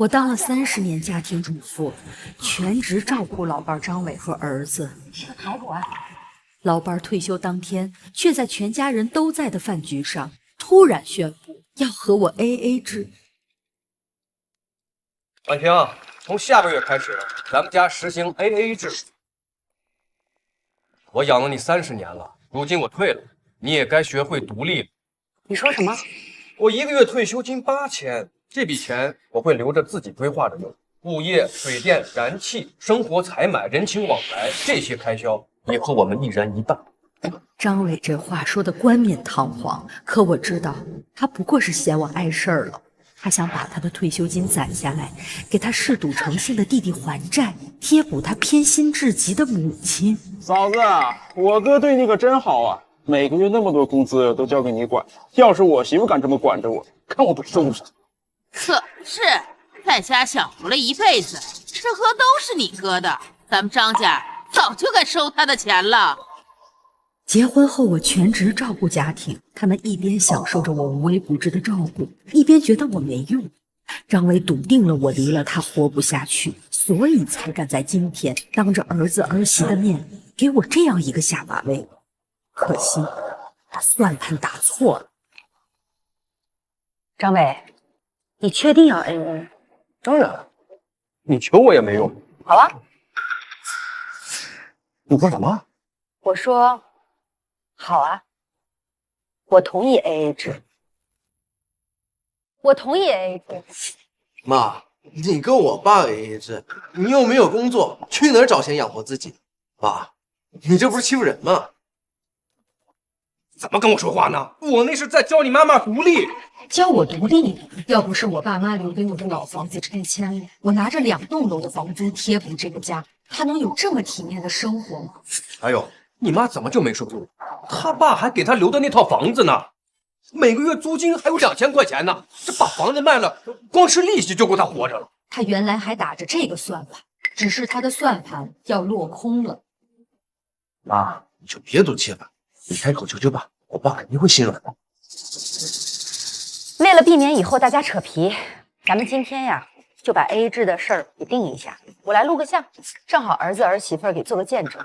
我当了30年家庭主妇，全职照顾老伴张伟和儿子。吃个排骨啊！老伴退休当天，却在全家人都在的饭局上，突然宣布要和我 AA 制。婉婷，从下个月开始，咱们家实行 AA 制。我养了你30年了，如今我退了，你也该学会独立了。你说什么？我1个月退休金8000，这笔钱我会留着自己规划着用。物业、水电、燃气、生活采买、人情往来这些开销，以后我们一人一半。张伟这话说的冠冕堂皇，可我知道他不过是嫌我碍事儿了。他想把他的退休金攒下来，给他嗜赌成性的弟弟还债，贴补他偏心至极的母亲。嫂子，我哥对你可真好啊，每个月那么多工资都交给你管。要是我媳妇敢这么管着我，看我不收拾她。可是在家享福了一辈子，吃喝都是你哥的，咱们张家早就该收他的钱了。结婚后，我全职照顾家庭，他们一边享受着我无微不至的照顾，一边觉得我没用。张伟笃定了我离了他活不下去，所以才敢在今天当着儿子儿媳的面给我这样一个下马威。可惜他算盘打错了。张伟，你确定要 AA？ 当然，你求我也没用。好啊，你说什么？我说好啊，我同意 AA 制。我同意 AA 制。妈，你跟我爸 AA 制，你又没有工作，去哪儿找钱养活自己？妈，你这不是欺负人吗？怎么跟我说话呢？我那是在教你妈妈独立。教我独立，要不是我爸妈留给我的老房子拆迁了，我拿着2栋楼的房租贴补这个家，他能有这么体面的生活吗？还有，你妈怎么就没收入？他爸还给他留的那套房子呢，每个月租金还有2000块钱呢。这把房子卖了，光吃利息就够他活着了。他原来还打着这个算盘，只是他的算盘要落空了。妈，你就别赌气了，你开口求求爸，我爸肯定会心软的。为了避免以后大家扯皮，咱们今天呀就把 AA 制的事儿给定一下。我来录个像，正好儿子儿媳妇给做个见证。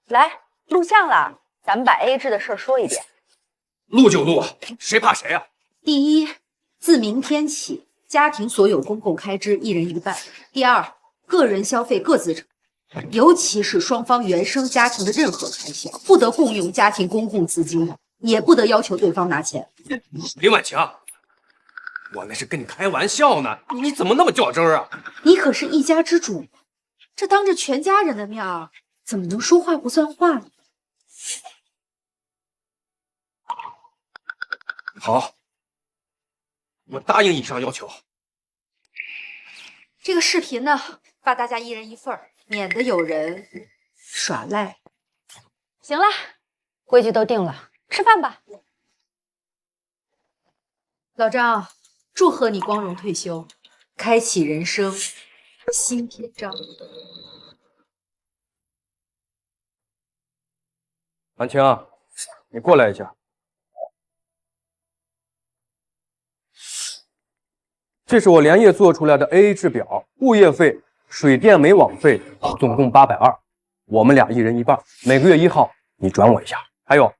来，录像了，咱们把 AA 制的事儿说一遍。录就录，谁怕谁啊？第一，自明天起，家庭所有公共开支1人1半。第二，个人消费各自承担，尤其是双方原生家庭的任何开销，不得共用家庭公共资金，也不得要求对方拿钱。林婉晴，我那是跟你开玩笑呢，你怎么那么较真啊？你可是一家之主，这当着全家人的面儿，怎么能说话不算话呢？好，我答应以上要求。这个视频呢，发大家1人1份儿，免得有人耍赖。行了，规矩都定了，吃饭吧。老张，祝贺你光荣退休，开启人生新篇章。婉晴，你过来一下。这是我连夜做出来的 AA 制表，物业费、水电煤网费总共820，我们俩1人1半，每个月1号你转我一下。还有，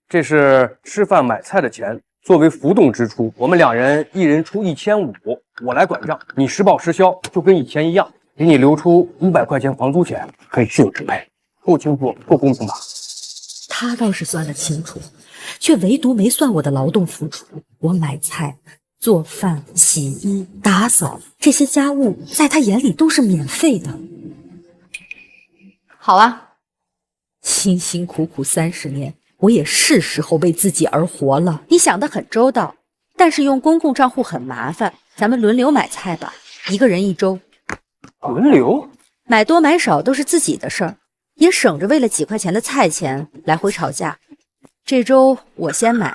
这是吃饭买菜的钱，作为浮动支出，我们2人1人出1500，我来管账，你实报实销，就跟以前一样，给你留出500块钱房租钱，可以自由支配，够清楚，够公平吧？他倒是算得清楚，却唯独没算我的劳动付出。我买菜、做饭、洗衣、打扫这些家务，在他眼里都是免费的。好啊，辛辛苦苦30年，我也是时候为自己而活了。你想得很周到，但是用公共账户很麻烦，咱们轮流买菜吧，1个人1周。轮流？买多买少都是自己的事儿，也省着为了几块钱的菜钱来回吵架。这周我先买。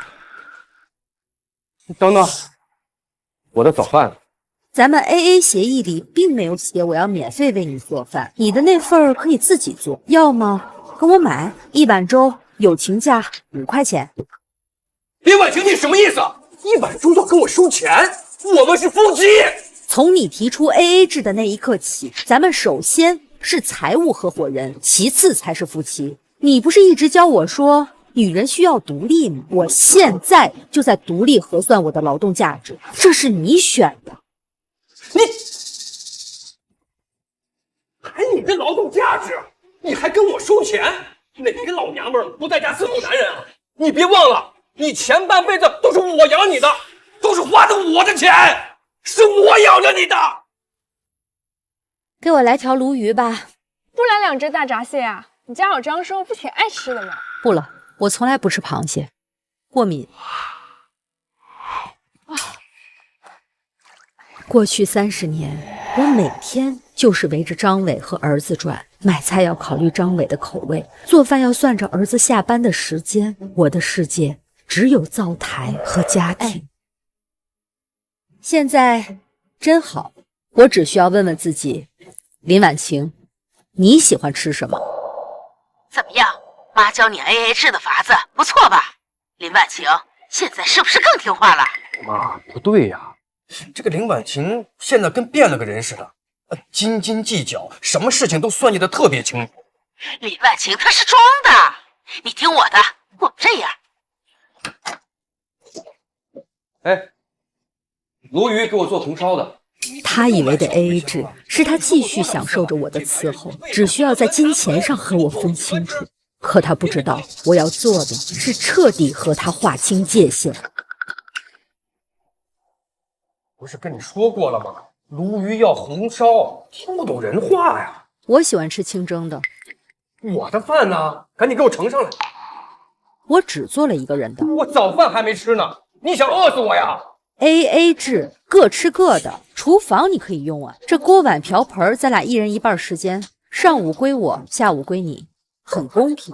等等，我的早饭。咱们 AA 协议里并没有写我要免费为你做饭，你的那份儿可以自己做，要么跟我买1碗粥，友情价5块钱。林婉晴，你什么意思？1碗粥要跟我收钱？我们是夫妻。从你提出 AA 制的那一刻起，咱们首先是财务合伙人，其次才是夫妻。你不是一直教我说女人需要独立吗？我现在就在独立核算我的劳动价值，这是你选的。你的劳动价值，你还跟我收钱？哪个老娘们不在家伺候男人啊？你别忘了，你前半辈子都是我养你的，都是花的我的钱，是我养着你的。给我来条鲈鱼吧。不来2只大闸蟹啊？你家有张叔，不挺爱吃的吗？不了，我从来不吃螃蟹，过敏。过去30年，我每天就是围着张伟和儿子转，买菜要考虑张伟的口味，做饭要算着儿子下班的时间。我的世界只有灶台和家庭。现在真好，我只需要问问自己，林婉晴，你喜欢吃什么？怎么样？妈教你 AA 制的法子不错吧？林婉晴现在是不是更听话了？妈，不对呀，这个林婉晴现在跟变了个人似的，斤斤计较，什么事情都算计得特别清楚。林婉晴她是装的，你听我的，我们这样。哎，鲈鱼给我做红烧的。他以为的 AA 制是他继续享受着我的伺候，只需要在金钱上和我分清楚。可他不知道，我要做的是彻底和他划清界限。不是跟你说过了吗？鲈鱼要红烧，听不懂人话呀。我喜欢吃清蒸的。我的饭呢？赶紧给我盛上来。我只做了1个人的。我早饭还没吃呢，你想饿死我呀？AA 制，各吃各的，厨房你可以用啊。这锅碗瓢盆，咱俩1人1半时间，上午归我，下午归你，很公平。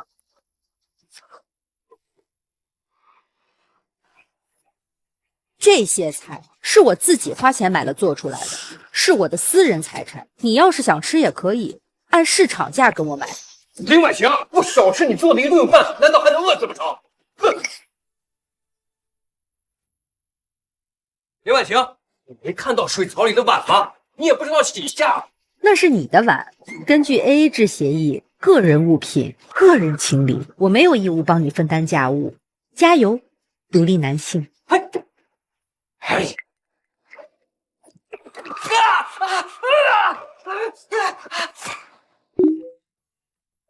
这些菜是我自己花钱买了做出来的，是我的私人财产。你要是想吃也可以，按市场价跟我买。林婉晴，不少吃你做的1顿饭，难道还能饿死不成？哼！林婉晴，你没看到水槽里的碗吗？你也不知道洗一下。那是你的碗，根据 AA 制协议，个人物品个人清理，我没有义务帮你分担家务。加油，独立男性。哎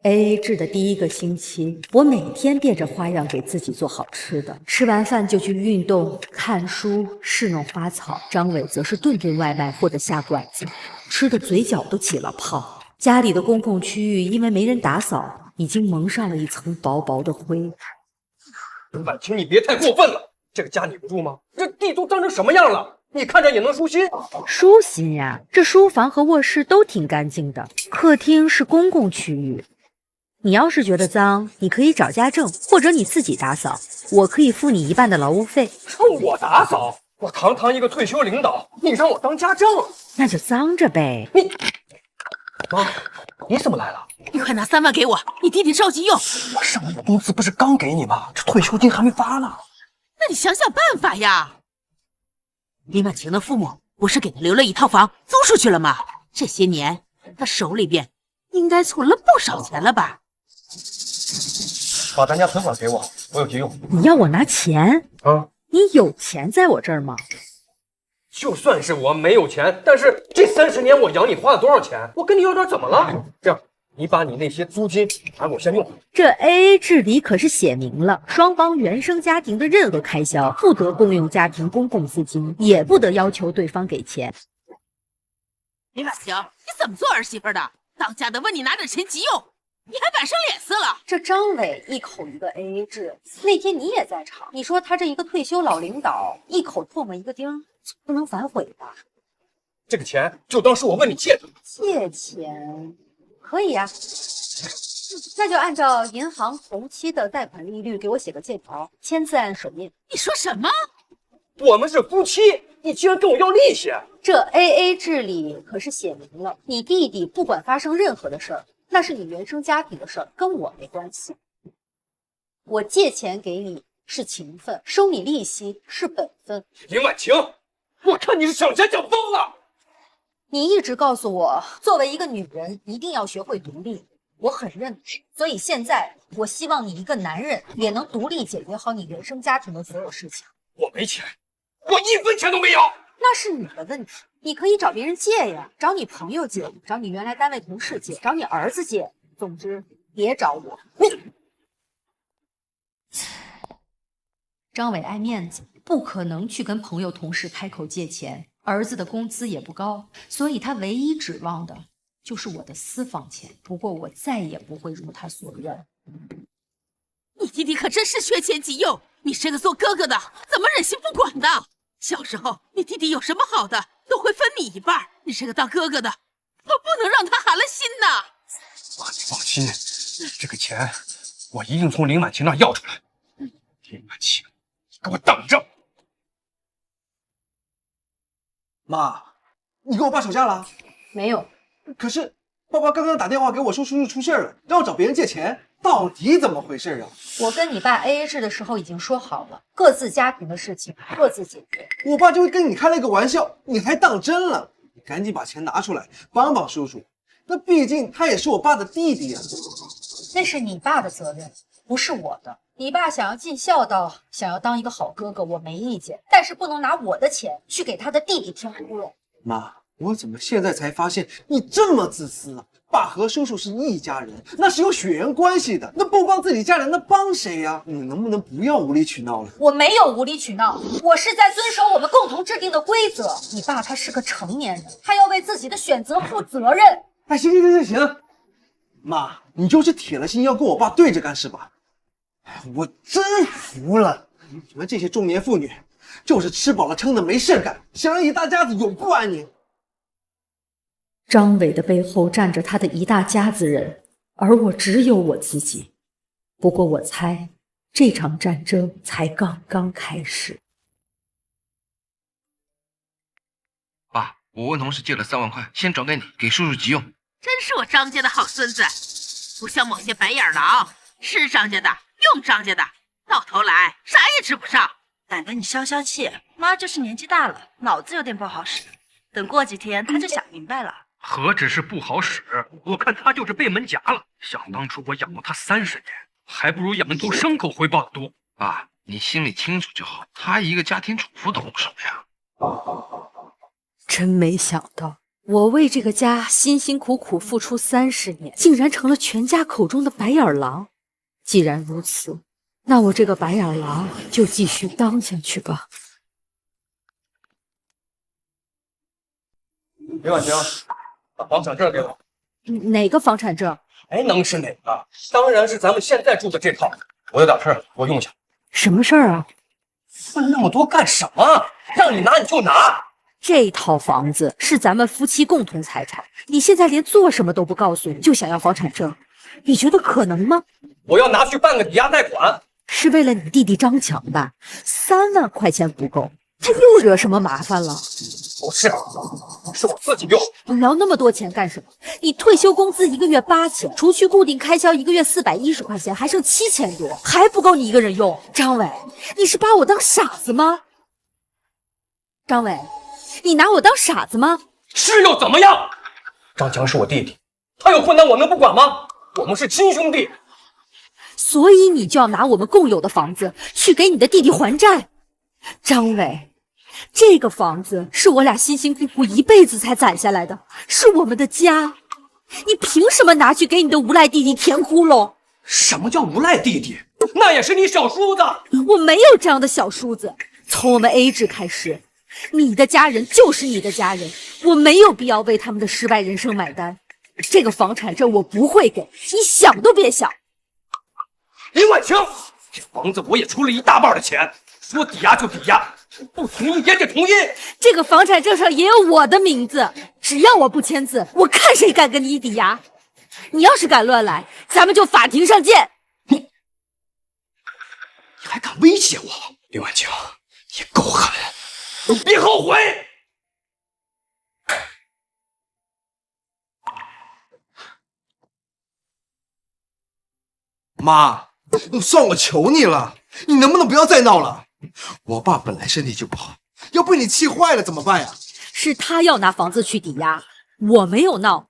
！AA 制的第1个星期，我每天变着花样给自己做好吃的，吃完饭就去运动、看书、侍弄花草。张伟则是顿顿外卖或者下馆子，吃的嘴角都起了泡。家里的公共区域因为没人打扫，已经蒙上了一层薄薄的灰。林婉晴，你别太过分了，这个家你不住吗？这地都脏成什么样了？你看着也能舒心？舒心呀，这书房和卧室都挺干净的，客厅是公共区域。你要是觉得脏，你可以找家政，或者你自己打扫，我可以付你1半的劳务费。让我打扫？我堂堂一个退休领导，你让我当家政？那就脏着呗。妈，你怎么来了？你快拿3万给我，你弟弟着急用。我上个月工资不是刚给你吗？这退休金还没发呢。那你想想办法呀。林婉晴的父母不是给他留了1套房租出去了吗？这些年他手里边应该存了不少钱了吧？把咱家存款给我，我有急用。你要我拿钱啊？你有钱在我这儿吗？就算是我没有钱，但是这30年我养你花了多少钱？我跟你要点怎么了？这样，你把你那些租金拿给我先用。这 AA 制里可是写明了，双方原生家庭的任何开销不得共用家庭公共资金，也不得要求对方给钱。林婉晴，你怎么做儿媳妇的？当家的问你拿点钱急用，你还摆上脸色了？这张伟一口一个 AA 制，那天你也在场，你说他这一个退休老领导，一口唾沫一个钉，不能反悔吧？这个钱就当是我问你借的。借钱可以呀，那就按照银行同期的贷款利率给我写个借条，签字按手印。你说什么？我们是夫妻，你竟然跟我要利息？这 AA 制里可是写明了，你弟弟不管发生任何的事儿，那是你原生家庭的事儿，跟我没关系。我借钱给你是情分，收你利息是本分。林婉晴，我看你是想钱想疯了。你一直告诉我，作为一个女人，一定要学会独立。我很认同，所以现在我希望你一个男人也能独立解决好你原生家庭的所有事情。我没钱，我1分钱都没有。那是你的问题，你可以找别人借呀，找你朋友借，找你原来单位同事借，找你儿子借。总之，别找我。张伟爱面子，不可能去跟朋友同事开口借钱。儿子的工资也不高，所以他唯一指望的就是我的私房钱。不过我再也不会如他所愿。你弟弟可真是缺钱急用，你这个做哥哥的怎么忍心不管呢？小时候你弟弟有什么好的都会分你一半，你这个当哥哥的可不能让他寒了心呐。妈，你放心，这个钱我一定从林婉晴那儿要出来。林婉晴，你给我等着！妈，你给我爸吵架了？没有，可是爸爸刚刚打电话给我说叔叔出事了，让我找别人借钱，到底怎么回事啊？我跟你爸 AA 制的时候已经说好了，各自家庭的事情各自解决。我爸就跟你开了一个玩笑，你还当真了？你赶紧把钱拿出来帮帮叔叔，那毕竟他也是我爸的弟弟啊。那是你爸的责任，不是我的。你爸想要尽孝道，想要当一个好哥哥，我没意见，但是不能拿我的钱去给他的弟弟添窟窿。妈，我怎么现在才发现你这么自私啊？爸和叔叔是一家人，那是有血缘关系的，那不帮自己家人，那帮谁呀？你能不能不要无理取闹了？我没有无理取闹，我是在遵守我们共同制定的规则。你爸他是个成年人，他要为自己的选择负责任。哎，行，妈，你就是铁了心要跟我爸对着干是吧？我真服了，你们这些中年妇女，就是吃饱了撑的没事干，想让一大家子永不安宁。张伟的背后站着他的一大家子人，而我只有我自己。不过我猜，这场战争才刚刚开始。爸，我问同事借了3万块，先转给你，给叔叔急用。真是我张家的好孙子，不像某些白眼狼，是张家的用张家的，到头来啥也吃不上。懒得你消消气，妈就是年纪大了，脑子有点不好使，等过几天她就想明白了。何止是不好使，我看他就是被门夹了。想当初我养了他30年，还不如养一头牲口回报的多。爸，你心里清楚就好，他一个家庭主妇懂什么呀？真没想到，我为这个家辛辛苦苦付出30年，竟然成了全家口中的白眼狼。既然如此，那我这个白眼狼就继续当下去吧。林婉晴，把房产证给我。哪个房产证？还能是哪个？当然是咱们现在住的这套。我有点事儿，我用一下。什么事儿啊？问那么多干什么？让你拿你就拿。这套房子是咱们夫妻共同财产，你现在连做什么都不告诉，就想要房产证，你觉得可能吗？我要拿去办个抵押贷款。是为了你弟弟张强吧？3万块钱不够，他又惹什么麻烦了？不是，是我自己用。你聊那么多钱干什么？你退休工资1个月8000，除去固定开销1个月410块钱，还剩7000多，还不够你一个人用。张伟，你是把我当傻子吗？张伟，你拿我当傻子吗？是又怎么样？张强是我弟弟，他有困难我能不管吗？我们是亲兄弟。所以你就要拿我们共有的房子去给你的弟弟还债。张伟，这个房子是我俩辛辛苦苦一辈子才攒下来的，是我们的家，你凭什么拿去给你的无赖弟弟填窟窿？什么叫无赖弟弟？那也是你小叔子。我没有这样的小叔子。从我们 A 制开始，你的家人就是你的家人，我没有必要为他们的失败人生买单。这个房产证我不会给，你想都别想。林婉晴，这房子我也出了一大半的钱，说抵押就抵押，不同意也得同意。这个房产证上也有我的名字，只要我不签字，我看谁敢跟你抵押。你要是敢乱来，咱们就法庭上见。你还敢威胁我？林婉晴，你够狠，你别后悔。妈，算我求你了，你能不能不要再闹了？我爸本来身体就不好，要被你气坏了怎么办呀？是他要拿房子去抵押，我没有闹。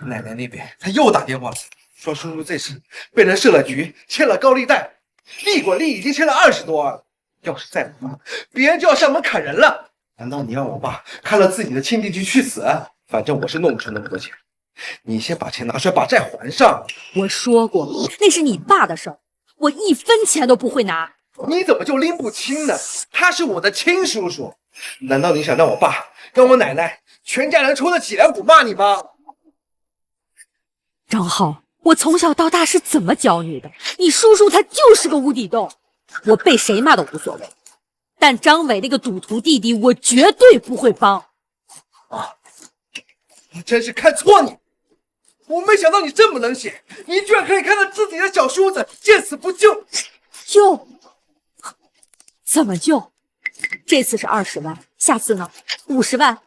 奶奶那边他又打电话了，说叔叔这次被人设了局，欠了高利贷，利滚利已经欠了20多万了。要是再不还，别人就要上门砍人了。难道你让我爸看了自己的亲弟弟去死？反正我是弄不出那么多钱。你先把钱拿出来，把债还上。我说过，那是你爸的事儿，我1分钱都不会拿。你怎么就拎不清呢？他是我的亲叔叔，难道你想让我爸跟我奶奶全家人抽着脊梁骨骂你吗？张浩，我从小到大是怎么教你的？你叔叔他就是个无底洞，我被谁骂都无所谓，但张伟那个赌徒弟弟，我绝对不会帮。啊！我真是看错你，我没想到你这么冷血，你居然可以看到自己的小叔子见死不救。救？怎么救？这次是20万，下次呢？50万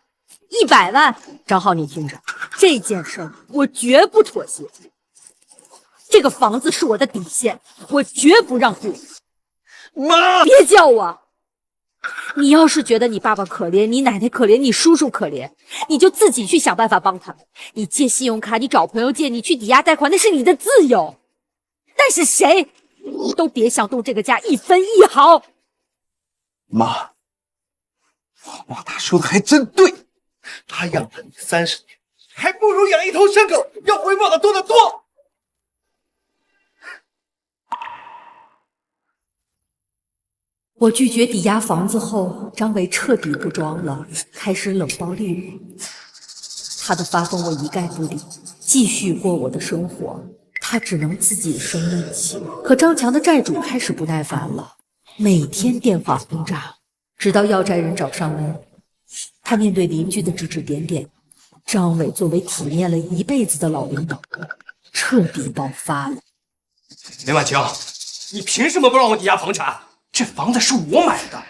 ？100万？张浩，你听着，这件事儿我绝不妥协。这个房子是我的底线，我绝不让步。妈，别叫我！你要是觉得你爸爸可怜，你奶奶可怜，你叔叔可怜，你就自己去想办法帮他们。你借信用卡，你找朋友借，你去抵押贷款，那是你的自由。但是谁都别想动这个家1分1毫。妈，我爸他说的还真对，他养了你30年，还不如养一头牲口要回报的多得多。我拒绝抵押房子后，张伟彻底不装了，开始冷暴力我。他的发疯我一概不理，继续过我的生活。他只能自己生闷气。可张强的债主开始不耐烦了，每天电话轰炸，直到要债人找上门。他面对邻居的指指点点，张伟作为体面了一辈子的老领导，彻底爆发了。林婉晴，你凭什么不让我抵押房产？这房子是我买的，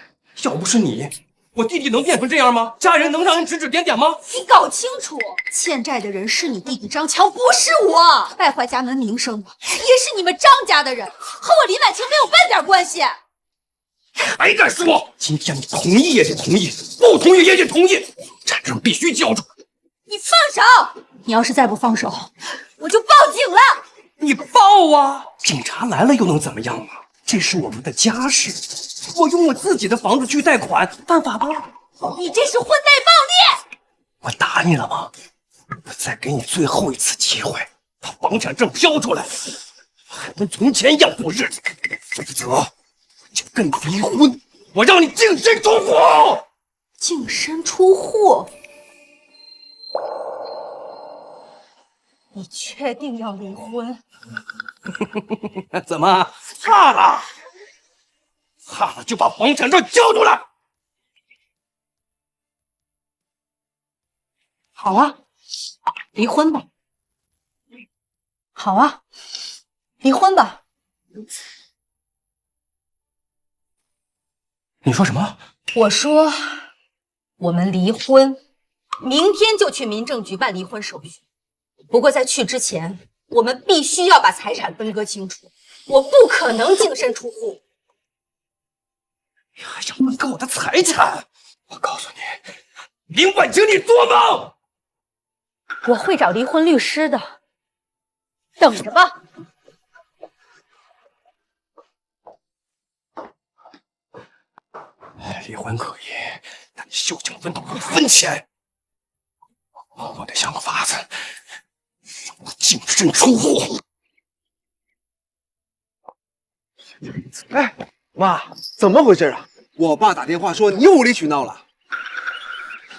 要不是你，我弟弟能变成这样吗？家人能让人指指点点吗？你搞清楚，欠债的人是你弟弟张强，不是我。败坏家门名声的也是你们张家的人，和我林婉晴没有半点关系。还敢说？今天你同意也得同意，不同意也得同意，债证必须交出。你放手！你要是再不放手，我就报警了。你报啊！警察来了又能怎么样嘛？这是我们的家事，我用我自己的房子去贷款，犯法吗？你这是婚内暴力！我打你了吗？我再给你最后一次机会，把房产证交出来，还跟从前一样过日子，否则我就跟你离婚，我让你净身出户！净身出户？你确定要离婚？怎么怕了？怕了就把房产证交出来！好啊，离婚吧。好啊，离婚吧。你说什么？我说，我们离婚，明天就去民政局办离婚手续。不过在去之前，我们必须要把财产分割清楚。我不可能净身出户。你还想分割我的财产？我告诉你，林婉晴，你做梦！我会找离婚律师的，等着吧。离婚可以，但你休想分到1分钱！我得想个法子，让我净身出户。哎，妈，怎么回事啊？我爸打电话说你又无理取闹了。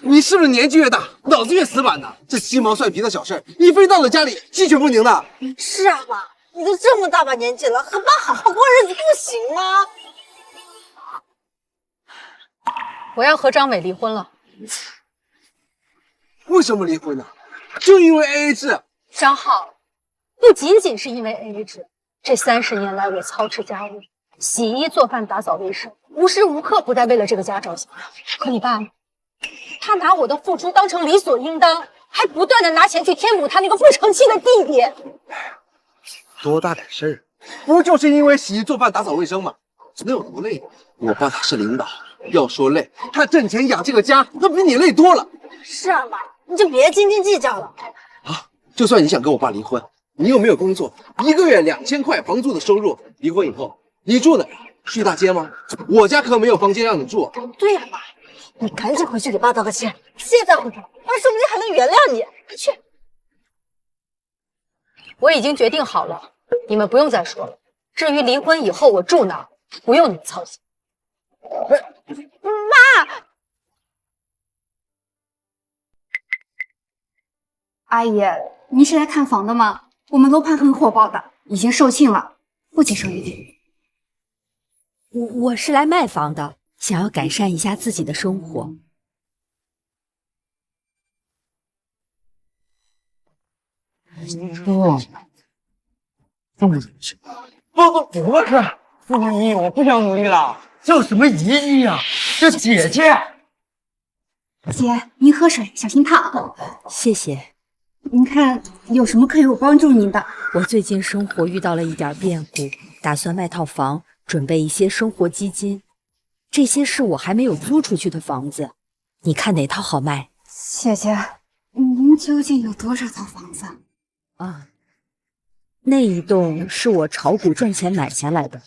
你是不是年纪越大，脑子越死板呢？这鸡毛蒜皮的小事，一非到了家里鸡犬不宁的。是啊，妈，你都这么大把年纪了，和爸好好过日子不行吗？我要和张伟离婚了。为什么离婚呢？就因为 AA 制。张浩，不仅仅是因为 AA 制，这30年来我操持家务，洗衣做饭打扫卫生，无时无刻不在为了这个家着想。可你爸呢？他拿我的付出当成理所应当，还不断的拿钱去填补他那个不成器的弟弟。多大点事儿，不就是因为洗衣做饭打扫卫生吗？能有多累？我爸他是领导，要说累，他挣钱养这个家，那比你累多了。是啊，妈，你就别斤斤计较了。就算你想跟我爸离婚，你又没有工作，1个月2000块房租的收入，离婚以后你住哪儿？睡大街吗？我家可没有房间让你住。对呀，妈，你赶紧回去给爸道个歉，现在回去，爸说不定还能原谅你。快去！我已经决定好了，你们不用再说了。至于离婚以后我住哪儿，不用你们操心。妈，阿姨，您是来看房的吗？我们楼盘很火爆的，已经售罄了，不接受预定。我是来卖房的，想要改善一下自己的生活。不是，傅姨，我不想努力了。叫什么姨姨呀？叫姐姐。姐，您喝水，小心烫。谢谢。您看有什么可以我帮助您的？我最近生活遇到了一点变故，打算卖套房，准备一些生活基金。这些是我还没有租出去的房子，你看哪套好卖？姐姐，您究竟有多少套房子？啊，那一栋是我炒股赚钱买下来的，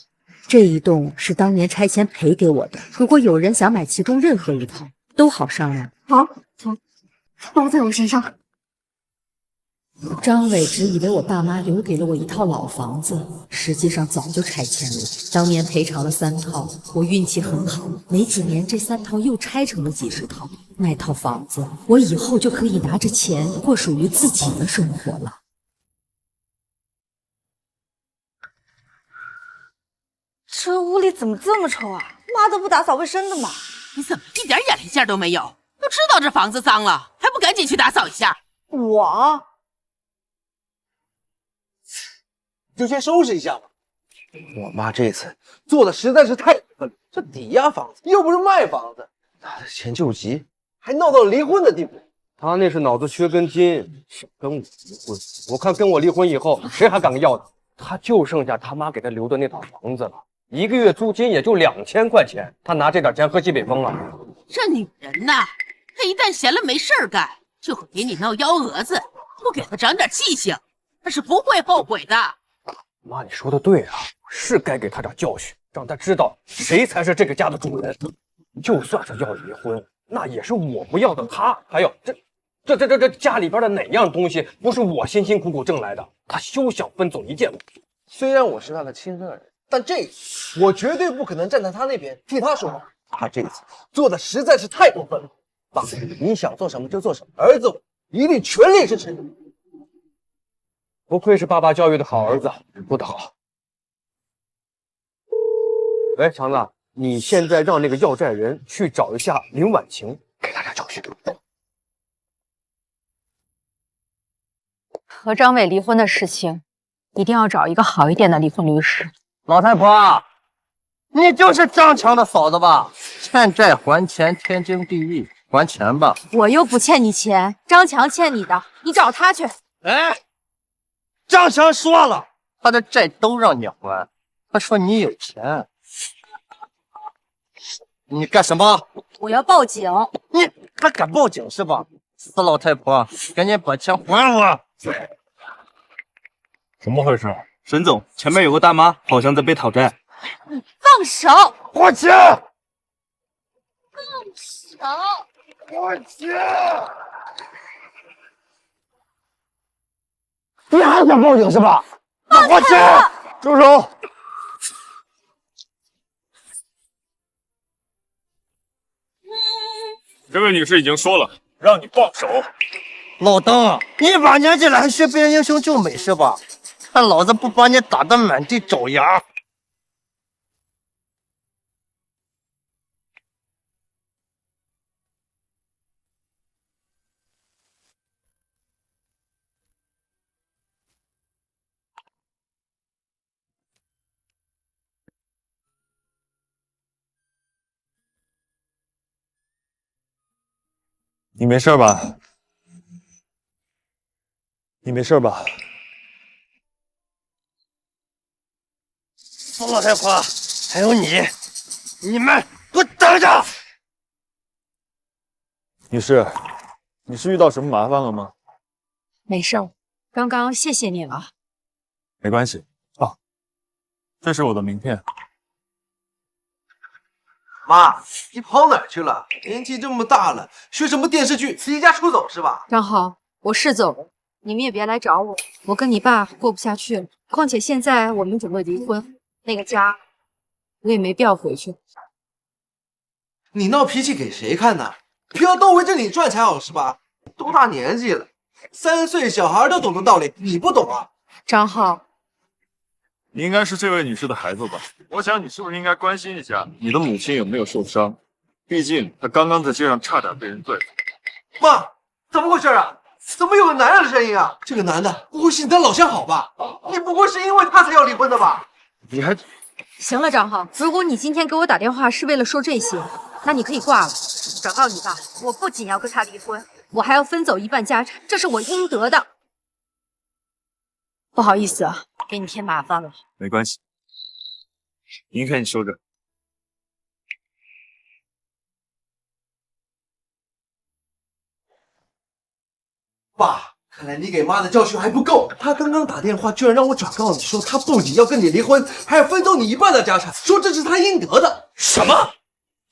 这一栋是当年拆迁赔给我的。如果有人想买其中任何一套，都好商量。好，走，包在我身上。张伟只以为我爸妈留给了我一套老房子，实际上早就拆迁了。当年赔偿了3套，我运气很好，没几年这3套又拆成了几十套。那套房子，我以后就可以拿着钱过属于自己的生活了。这屋里怎么这么臭啊？妈都不打扫卫生的吗？你怎么一点眼力见都没有？都知道这房子脏了，还不赶紧去打扫一下？我就先收拾一下吧。我妈这次做的实在是太过分了，这抵押房子又不是卖房子，拿着钱救急，还闹到了离婚的地步。他那是脑子缺根筋，想跟我离婚。我看跟我离婚以后，谁还敢要他？他就剩下他妈给他留的那套房子了，1个月租金也就2000块钱，他拿这点钱喝西北风啊？这女人呐，她一旦闲了没事儿干，就会给你闹幺蛾子。不给她长点记性，她是不会后悔的。妈，你说的对啊，是该给他点教训，让他知道谁才是这个家的主人。就算是要离婚，那也是我不要的他。还有这家里边的哪样东西不是我辛辛苦苦挣来的？他休想分走一件。虽然我是他的亲生儿子，但这一次我绝对不可能站在他那边替他说话。他这次做的实在是太过分了。爸，你想做什么就做什么，儿子我一定全力支持你。不愧是爸爸教育的好儿子，说得好。喂，强子，你现在让那个要债人去找一下林婉晴，给他点教训。和张伟离婚的事情，一定要找一个好一点的离婚律师。老太婆，你就是张强的嫂子吧？欠债还钱，天经地义，还钱吧。我又不欠你钱，张强欠你的，你找他去。哎，张强说了，他的债都让你还，他说你有钱。你干什么？我要报警。你还敢报警是吧？死老太婆，赶紧把钱还我！怎么回事？沈总，前面有个大妈好像在被讨债。放手！还钱！放手！还钱！你还想报警是吧？那还钱！住手！这位女士已经说了，让你放手。老邓，你一把年纪了还学别人英雄救美是吧？看老子不把你打得满地找牙！你没事吧？你没事吧？死老太婆，还有你，你们给我等着！女士，你是遇到什么麻烦了吗？没事儿，刚刚谢谢你了。没关系啊，这是我的名片。妈，你跑哪儿去了？年纪这么大了，学什么电视剧？离家出走是吧？张浩，我是走了，你们也别来找我，我跟你爸过不下去了。况且现在我们准备离婚，那个家我也没必要回去。你闹脾气给谁看呢？不要都围着你转才好是吧？多大年纪了，3岁小孩都懂得道理，你不懂啊？张浩，你应该是这位女士的孩子吧？我想你是不是应该关心一下你的母亲有没有受伤？毕竟她刚刚在街上差点被人拽走。妈，怎么回事啊？怎么有个男人的声音啊？这个男的不会是你的老相好吧？你不过是因为他才要离婚的吧？你还……行了，张浩，如果你今天给我打电话是为了说这些，那你可以挂了。转告你爸，我不仅要跟他离婚，我还要分走1半家产，这是我应得的。不好意思啊，给你添麻烦了。没关系，名片你收着。爸，看来你给妈的教训还不够。他刚刚打电话居然让我转告你说，他不仅要跟你离婚，还要分走你1半的家产，说这是他应得的。什么？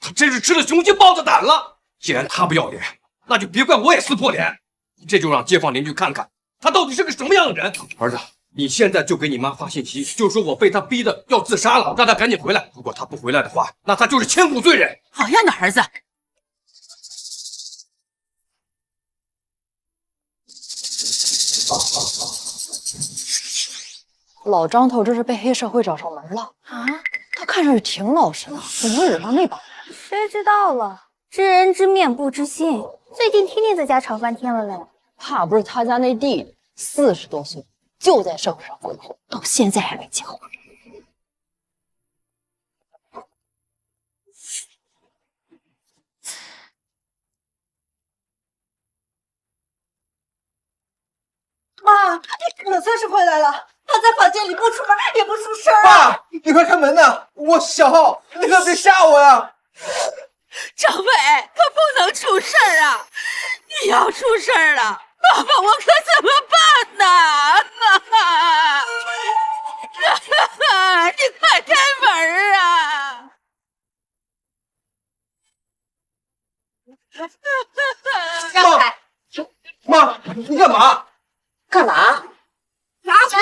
他真是吃了雄心豹子胆了！既然他不要脸，那就别怪我也撕破脸。这就让街坊邻居看看他到底是个什么样的人。儿子，你现在就给你妈发信息，就说我被他逼的要自杀了，让他赶紧回来。如果他不回来的话，那他就是千古罪人。好样的，儿子！老张头这是被黑社会找上门了啊！他看上去挺老实的，怎么惹上那帮人？谁知道了？知人知面不知心，最近天天在家吵翻天了嘞。怕不是他家那弟弟40多岁就在社会上混混，到现在还没结婚。妈，你可算是回来了。他在房间里不出门也不出声啊！爸，你快开门呐！我是小浩，你可别吓我呀！张伟，可不能出事儿啊！你要出事儿了，爸爸我可怎么办呢？你快开门啊！让开！妈，你干嘛？干嘛？拿门！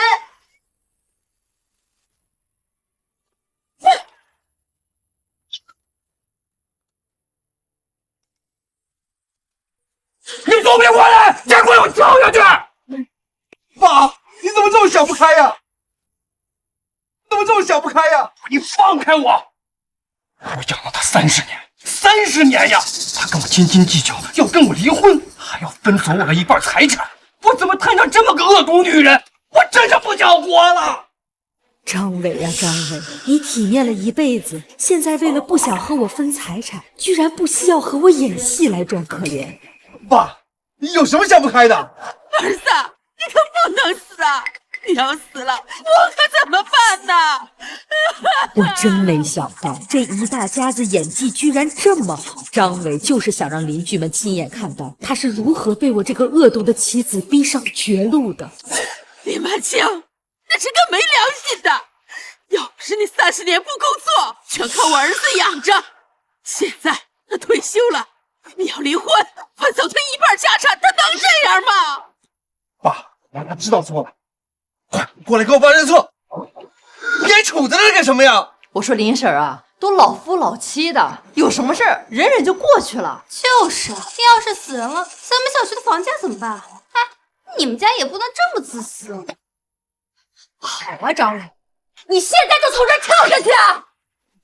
你给我别过来！再过来我跳下去！爸，你怎么这么想不开呀？怎么这么想不开呀？你放开我！我养了他30年，30年呀！他跟我斤斤计较，要跟我离婚，还要分走我的1半财产。我怎么摊上这么个恶毒女人？我真是不想活了！张伟呀，张伟，你体面了一辈子，现在为了不想和我分财产，居然不惜要和我演戏来装可怜。爸，你有什么想不开的？儿子，你可不能死啊！你要死了，我可怎么办呢？我真没想到这一大家子演技居然这么好。张伟就是想让邻居们亲眼看到他是如何被我这个恶毒的妻子逼上绝路的。李曼青，那是个没良心的！要不是你30年不工作，全靠我儿子养着，现在他退休了，你要离婚，分走他1半家产，他能这样吗？爸，让他知道错了，快过来给我爸认错！你还杵在那干什么呀？我说林婶啊，都老夫老妻的，有什么事儿忍忍就过去了。就是，你要是死人了，咱们小区的房价怎么办？哎，你们家也不能这么自私。好啊，张伟，你现在就从这儿跳下去啊！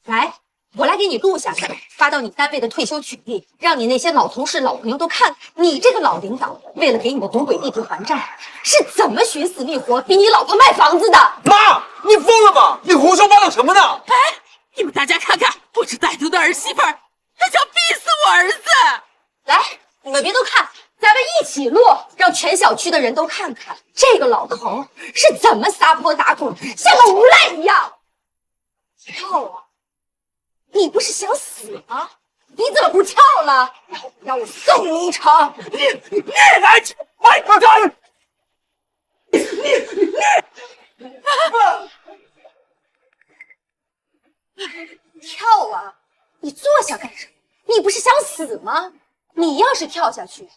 来，我来给你录下来，发到你单位的退休群里，让你那些老同事、老朋友都看看，你这个老领导为了给你的赌鬼弟弟还债，是怎么寻死觅活逼你老婆卖房子的。妈，你疯了吧？你胡说八道什么呢？哎，你们大家看看，我这歹毒的儿媳妇儿，她想逼死我儿子！来，你们别都看，咱们一起录，让全小区的人都看看这个老头是怎么撒泼打滚，像个无赖一样。跳啊！你不是想死吗？你怎么不跳了？让我送你一程！你来！哎，跳啊！你坐下干什么？你不是想死吗？你要是跳下去，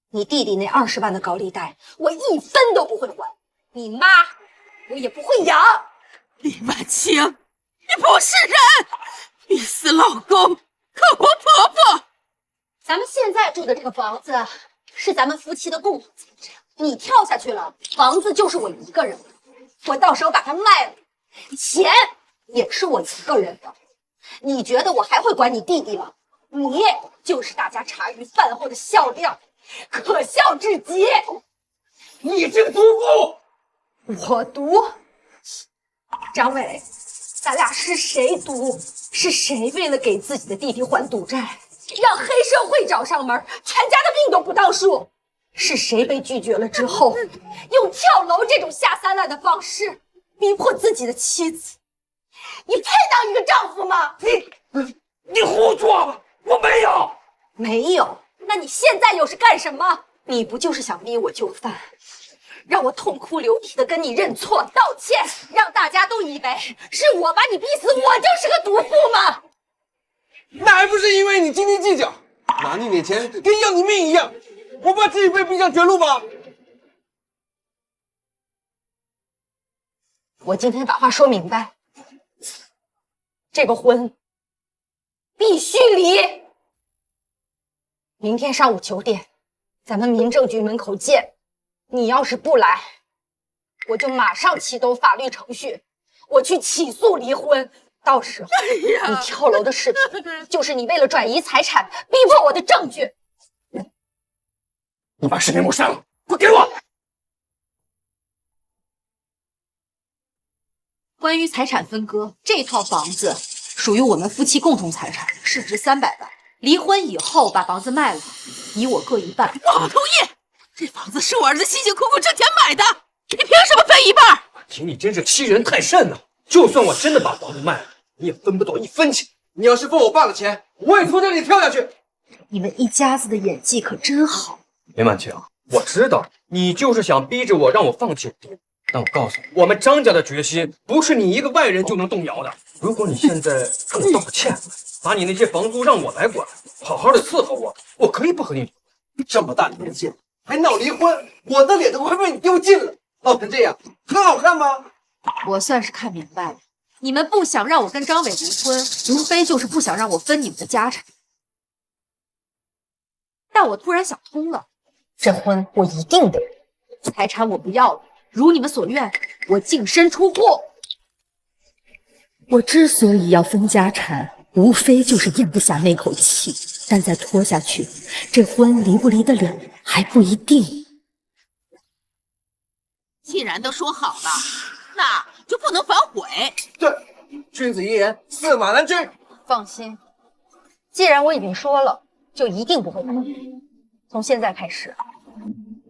你弟弟那20万的高利贷，我1分都不会还，你妈我也不会养。李婉清，你不是人！逼死老公，刻薄婆婆！咱们现在住的这个房子是咱们夫妻的共同财产，你跳下去了，房子就是我一个人的，我到时候把它卖了，钱也是我一个人的。你觉得我还会管你弟弟吗？你就是大家茶余饭后的笑料，可笑至极。你这个毒妇！我毒？张伟，咱俩是谁毒？是谁为了给自己的弟弟还赌债，让黑社会找上门，全家的命都不当数？是谁被拒绝了之后，用跳楼这种下三滥的方式逼迫自己的妻子？你配当一个丈夫吗？你胡说！我没有，没有。那你现在又是干什么？你不就是想逼我就范，让我痛哭流涕的跟你认错道歉，让大家都以为是我把你逼死，我就是个毒妇吗？那还不是因为你斤斤计较，拿你点钱跟要你命一样，我怕自己被逼上绝路吗？我今天把话说明白，这个婚必须离。明天上午9点，咱们民政局门口见。你要是不来，我就马上启动法律程序，我去起诉离婚。到时候你跳楼的视频，就是你为了转移财产逼迫我的证据。你把视频给我删了，快给我！关于财产分割，这套房子属于我们夫妻共同财产，市值300万。离婚以后把房子卖了，你我各一半。我不同意，这房子是我儿子辛辛苦苦挣钱买的，你凭什么分一半？婷，你真是欺人太甚呐！就算我真的把房子卖了，你也分不到1分钱。你要是分我爸的钱，我也从这里跳下去。你们一家子的演技可真好。林婉清，我知道你就是想逼着我让我放弃我弟，但我告诉你，我们张家的决心不是你一个外人就能动摇的。如果你现在跟我道个歉，把你那些房租让我来管，好好的伺候我，我可以不和你离婚。这么大年纪还闹离婚，我的脸都快被你丢尽了，闹成这样很好看吗？我算是看明白了，你们不想让我跟张伟离婚，无非就是不想让我分你们的家产。但我突然想通了，这婚我一定得离，财产我不要了，如你们所愿，我净身出户。我之所以要分家产，无非就是咽不下那口气，但再拖下去，这婚离不离得了还不一定。既然都说好了，那就不能反悔。对，君子一言，驷马难追。放心，既然我已经说了，就一定不会改变。从现在开始，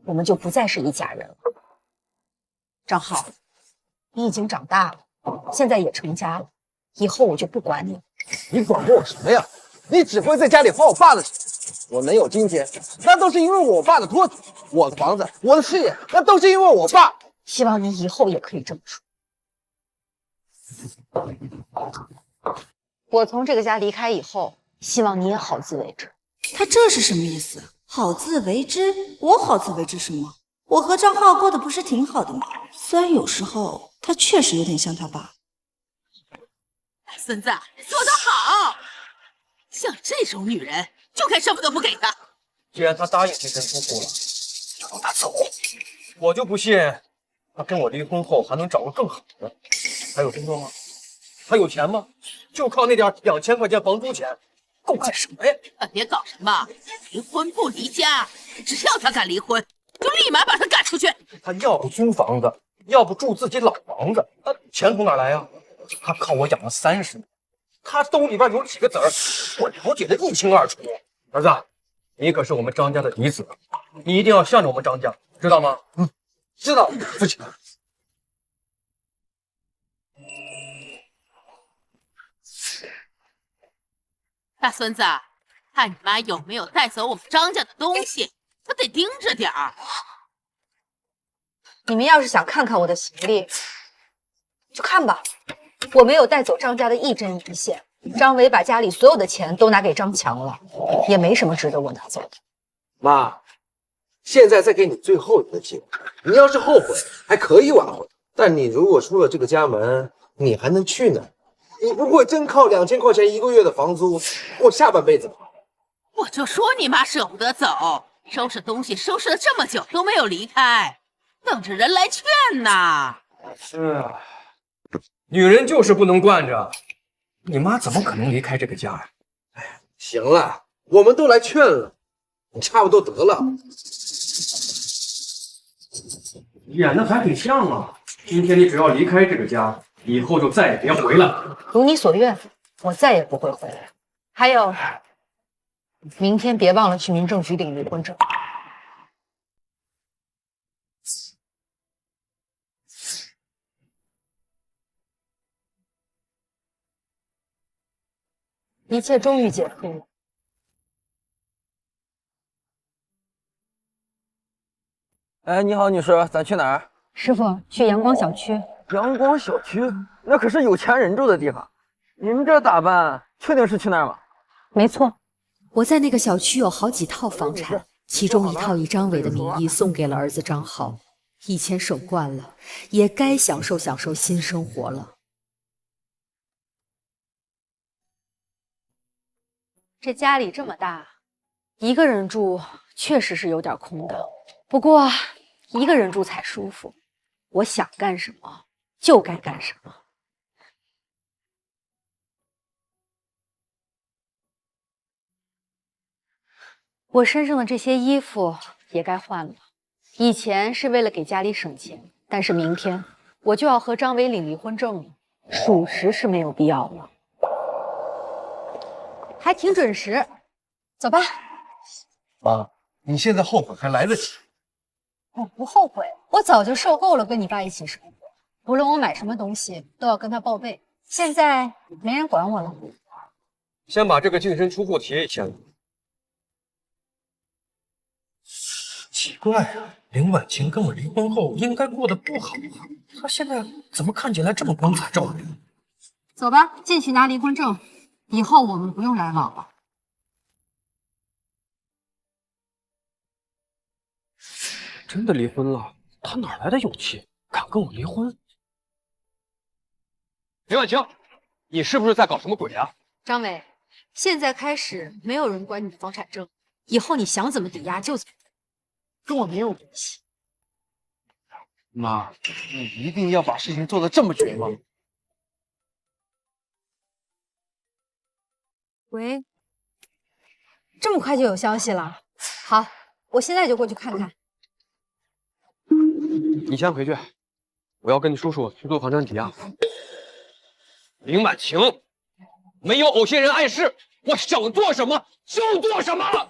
我们就不再是一家人了。张浩，你已经长大了，现在也成家了，以后我就不管你了。你管我什么呀？你只会在家里花我爸的钱。我能有今天，那都是因为我爸的托举。我的房子，我的事业，那都是因为我爸。希望你以后也可以这么说。我从这个家离开以后，希望你也好自为之。他这是什么意思？好自为之？我好自为之什么？我和张浩过得不是挺好的吗？虽然有时候他确实有点像他爸。孙子，做得好！像这种女人，就该什么都不给她。既然他答应净身出户了，就让他走。我就不信他跟我离婚后还能找个更好的。还有工作吗？还有钱吗？就靠那点2000块钱房租钱，够干什么呀？别搞什么离婚不离家，只要他敢离婚，就立马把他赶出去。他要不租房子，要不住自己老房子，钱从哪来呀？他靠我养了30年，他兜里边有几个子儿，我了解的一清二楚。儿子，你可是我们张家的嫡子，你一定要向着我们张家，知道吗？知道，父亲。大孙子，看你妈有没有带走我们张家的东西，可得盯着点儿。你们要是想看看我的行李，就看吧。我没有带走张家的一针一线。张伟把家里所有的钱都拿给张强了，也没什么值得我拿走的。妈，现在再给你最后一个机会，你要是后悔，还可以挽回。但你如果出了这个家门，你还能去哪？你不会真靠2000块钱一个月的房租过下半辈子吧？我就说你妈舍不得走，收拾东西收拾了这么久都没有离开，等着人来劝呢。是啊，女人就是不能惯着。你妈怎么可能离开这个家呀？行了，我们都来劝了，你差不多得了。演的还挺像啊！今天你只要离开这个家，以后就再也别回来。如你所愿，我再也不会回来。还有，明天别忘了去民政局领离婚证。一切终于结束了。哎，你好，女士，咱去哪儿？师傅，去阳光小区。阳光小区，那可是有钱人住的地方。你们这打扮，确定是去那儿吗？没错，我在那个小区有好几套房产，其中一套以张伟的名义送给了儿子张浩。以前守惯了，也该享受享受新生活了。这家里这么大，一个人住确实是有点空的。不过一个人住才舒服，我想干什么就该干什么。我身上的这些衣服也该换了。以前是为了给家里省钱，但是明天我就要和张伟领离婚证了，属实是没有必要了。还挺准时，走吧。妈，你现在后悔还来得及。我不后悔，我早就受够了跟你爸一起生活，无论我买什么东西都要跟他报备。现在没人管我了。先把这个净身出户协议签了。奇怪啊，林婉晴跟我离婚后应该过得不好啊，她现在怎么看起来这么光彩照人？走吧，进去拿离婚证，以后我们不用来往了。真的离婚了？他哪来的勇气敢跟我离婚？林婉晴，你是不是在搞什么鬼啊？张伟，现在开始没有人管你的房产证，以后你想怎么抵押就怎么，跟我没有关系。妈，你一定要把事情做得这么绝吗？喂，这么快就有消息了？好，我现在就过去看看。你先回去，我要跟你叔叔去做房产抵押。林婉晴，没有偶像人碍事，我想做什么就做什么。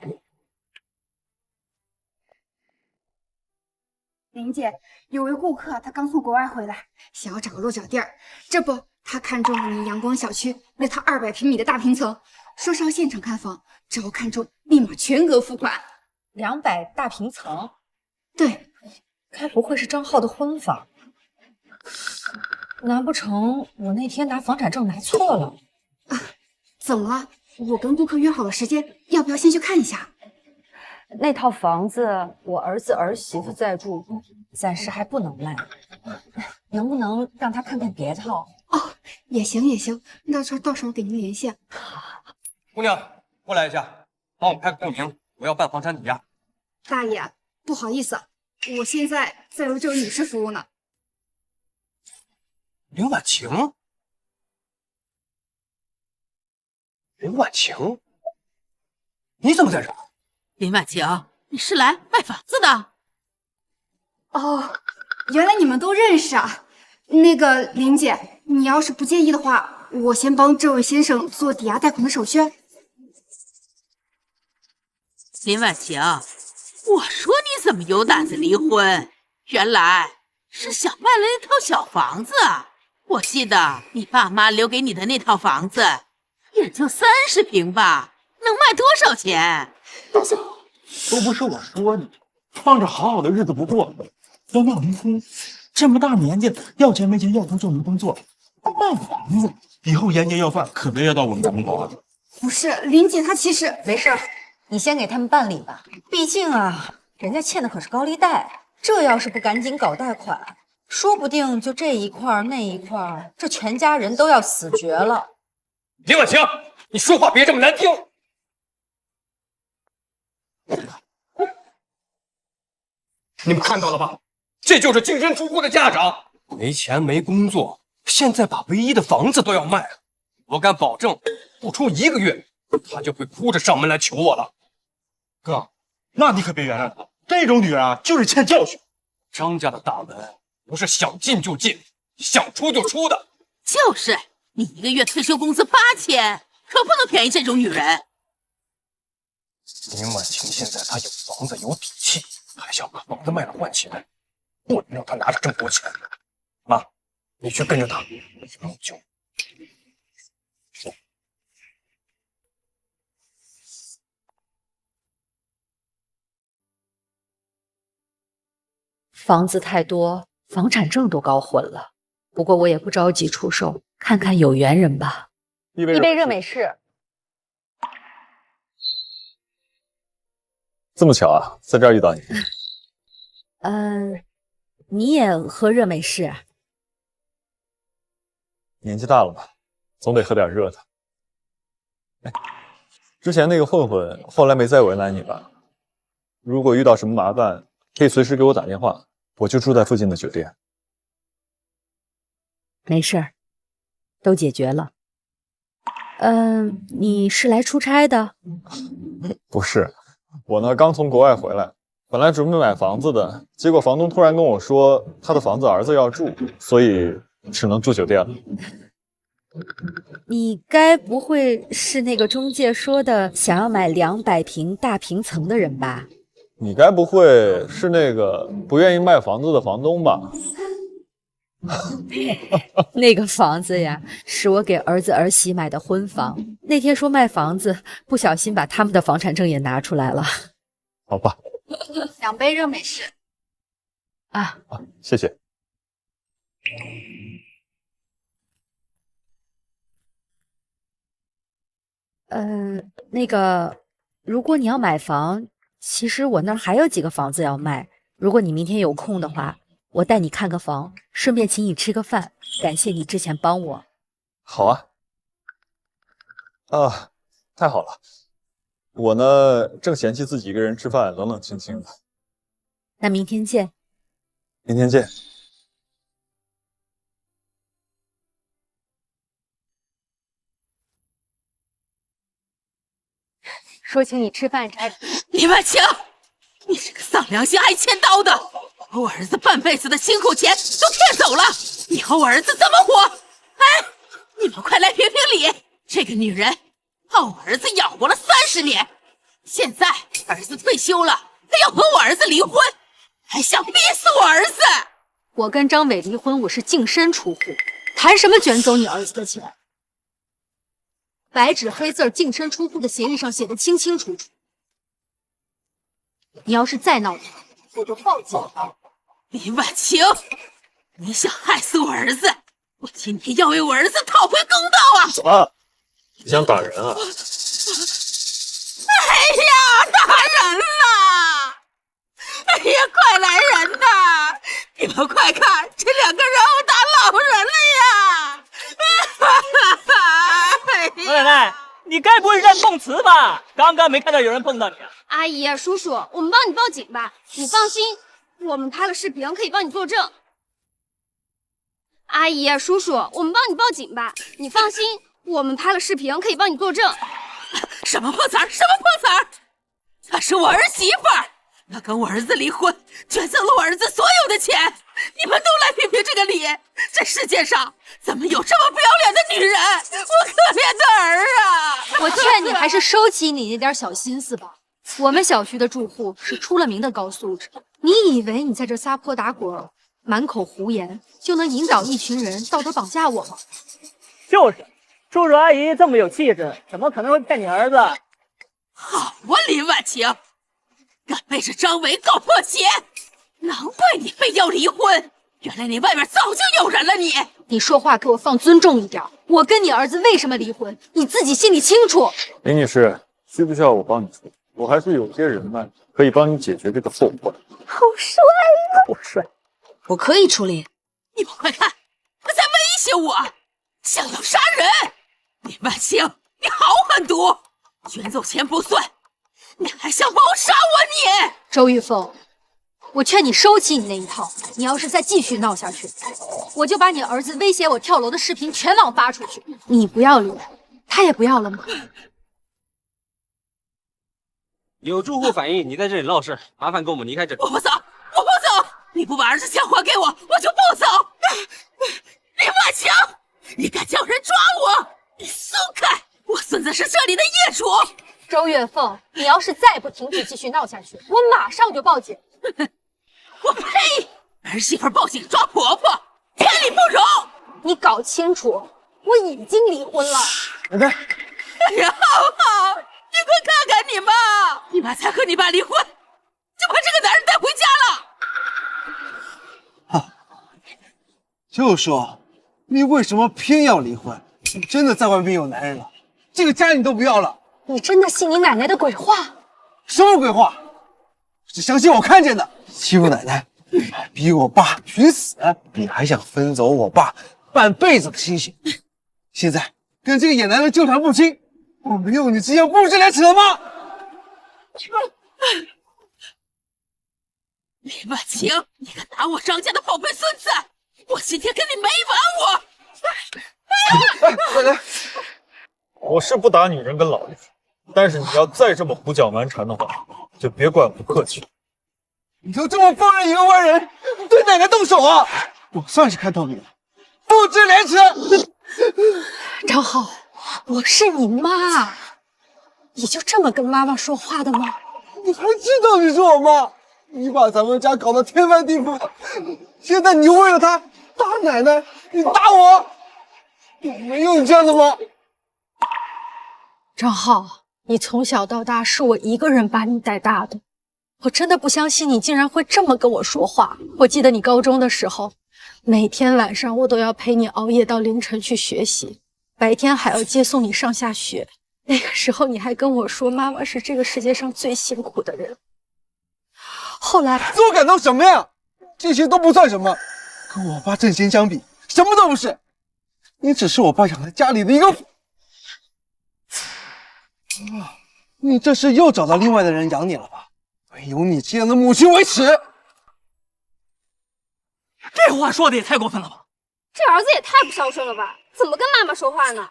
林姐，有位顾客他刚从国外回来，想要找个落脚地儿，这不，他看中了你阳光小区那套200平米的大平层，说是要现场看房，只要看中立马全额付款。200大平层？对。该不会是张浩的婚房？难不成我那天拿房产证拿错了？啊，怎么了？我跟顾客约好了时间，要不要先去看一下？那套房子我儿子儿媳妇在住，暂时还不能卖，能不能让他看看别套？哦，也行也行，那到时候给您联系。姑娘，过来一下，帮我拍个证明，我要办房产抵押。大爷，不好意思。我现在在为这位女士服务呢。林婉晴，林婉晴，你怎么在这儿？林婉晴，你是来卖房子的？哦，原来你们都认识啊。那个林姐，你要是不介意的话，我先帮这位先生做抵押贷款的手续。林婉晴。我说你怎么有胆子离婚？原来是想卖了那套小房子。我记得你爸妈留给你的那套房子，也就30平吧，能卖多少钱？大嫂，都不是我说你，放着好好的日子不过，要闹离婚，这么大年纪，要钱没钱，要工作没工作，卖房子，以后严节要饭，可别要到我们家门口啊！不是，林姐她其实没事，你先给他们办理吧。毕竟啊，人家欠的可是高利贷，这要是不赶紧搞贷款，说不定就这一块那一块，这全家人都要死绝了。林婉晴，你说话别这么难听。你们看到了吧？这就是净身出户的家长，没钱没工作，现在把唯一的房子都要卖了。我敢保证，不出1个月，他就会哭着上门来求我了。哥，那你可别原谅他，这种女人啊，就是欠教训。张家的大门不是想进就进，想出就出的。就是，你1个月退休工资8000，可不能便宜这种女人。林婉晴现在她有房子有底气，还想把房子卖了换钱，不能让她拿着这么多钱。妈，你去跟着她，不用救。房子太多，房产证都搞混了。不过我也不着急出售，看看有缘人吧。一杯热美式。这么巧啊，在这儿遇到你。你也喝热美式？年纪大了吧，总得喝点热的。哎，之前那个混混后来没再为难你吧？如果遇到什么麻烦，可以随时给我打电话，我就住在附近的酒店。没事儿，都解决了。你是来出差的？不是，我呢刚从国外回来，本来准备买房子的，结果房东突然跟我说他的房子儿子要住，所以只能住酒店了。你该不会是那个中介说的想要买200平大平层的人吧？你该不会是那个不愿意卖房子的房东吧？那个房子呀，是我给儿子儿媳买的婚房。那天说卖房子，不小心把他们的房产证也拿出来了。好吧，2杯热美式。啊，谢谢。那个，如果你要买房，其实我那儿还有几个房子要卖。如果你明天有空的话，我带你看个房，顺便请你吃个饭，感谢你之前帮我。好啊。啊，太好了。我呢，正嫌弃自己一个人吃饭，冷冷清清的。那明天见。明天见。说请你吃饭柴，李万晴，你这个丧良心爱欠刀的，把我儿子半辈子的辛苦钱都骗走了，以后我儿子怎么活？哎，你们快来评评理！这个女人把我儿子养活了30年，现在儿子退休了，还要和我儿子离婚，还想逼死我儿子！我跟张伟离婚，我是净身出户，谈什么卷走你儿子的钱？白纸黑字净身出户的协议上写的清清楚楚。你要是再闹腾，我就报警了。李婉晴，你想害死我儿子，我今天要为我儿子讨回公道啊！怎么？你想打人啊？哎呀，打人了！哎呀，快来人呐！你们快看，这2个人殴打老人了呀！老奶奶，你该不会是在碰瓷吧？刚刚没看到有人碰到你啊。阿姨、叔叔，我们帮你报警吧。你放心，我们拍了视频，可以帮你作证。阿姨、叔叔，我们帮你报警吧。你放心，我们拍了视频，可以帮你作证。什么破词儿？什么破词儿？她是我儿媳妇儿，她跟我儿子离婚，卷走了我儿子所有的钱。你们都来评评这个理！这世界上怎么有这么不要脸的女人？我可怜的儿啊！我劝你还是收起你那点小心思吧。我们小区的住户是出了名的高素质，你以为你在这撒泼打滚、满口胡言，就能引导一群人道德绑架我吗？就是，叔叔阿姨这么有气质，怎么可能会骗你儿子？好啊，林婉晴，敢背着张伟搞破鞋，难怪你非要离婚。原来你外面早就有人了你。你说话给我放尊重一点。我跟你儿子为什么离婚，你自己心里清楚。林女士，需不需要我帮你处理？我还是有些人脉，可以帮你解决这个后患。好帅呀！我帅，我可以处理。你们快看，他在威胁我，想要杀人！林婉晴，你好狠毒！捐走钱不算，你还想谋杀我你！周玉凤，我劝你收起你那一套。你要是再继续闹下去，我就把你儿子威胁我跳楼的视频全网发出去。你不要脸，他也不要了吗？有住户反映你在这里闹事，麻烦跟我们离开这里。我不走，我不走！你不把儿子钱还给我，我就不走！林婉晴，你敢叫人抓我？你松开！我孙子是这里的业主。周月凤，你要是再不停止继续闹下去，我马上就报警。我呸！儿媳妇报警抓婆婆，天理不容！你搞清楚，我已经离婚了。奶奶，哎呀，好，你快看看你妈！你妈才和你爸离婚，就把这个男人带回家了。就说你为什么偏要离婚？你真的在外面有男人了，这个家你都不要了？你真的信你奶奶的鬼话？什么鬼话？只相信我看见的。欺负奶奶，逼我爸寻死，你还想分走我爸半辈子的心血？现在跟这个野男人纠缠不清，我没有你这样不知廉耻的吗？林婉晴，你敢打我张家的宝贝孙子，我今天跟你没完！奶奶，我是不打女人跟老爷，但是你要再这么胡搅蛮缠的话，就别怪我不客气。你就这么放任一个外人对奶奶动手啊？我算是看透你了，不知廉耻！张浩，我是你妈，你就这么跟妈妈说话的吗？你还知道你是我妈？你把咱们家搞得天翻地覆的，现在你为了她打奶奶，你打我，我没有你这样的吗？张浩，你从小到大是我一个人把你带大的，我真的不相信你竟然会这么跟我说话。我记得你高中的时候，每天晚上我都要陪你熬夜到凌晨去学习，白天还要接送你上下学。那个时候你还跟我说妈妈是这个世界上最辛苦的人。后来自我感动什么呀？这些都不算什么，跟我爸郑贤相比，什么都不是。你只是我爸养在家里的一个你这是又找到另外的人养你了吧？唯有你这样的母亲为耻。这话说的也太过分了吧！这儿子也太不孝顺了吧？怎么跟妈妈说话呢？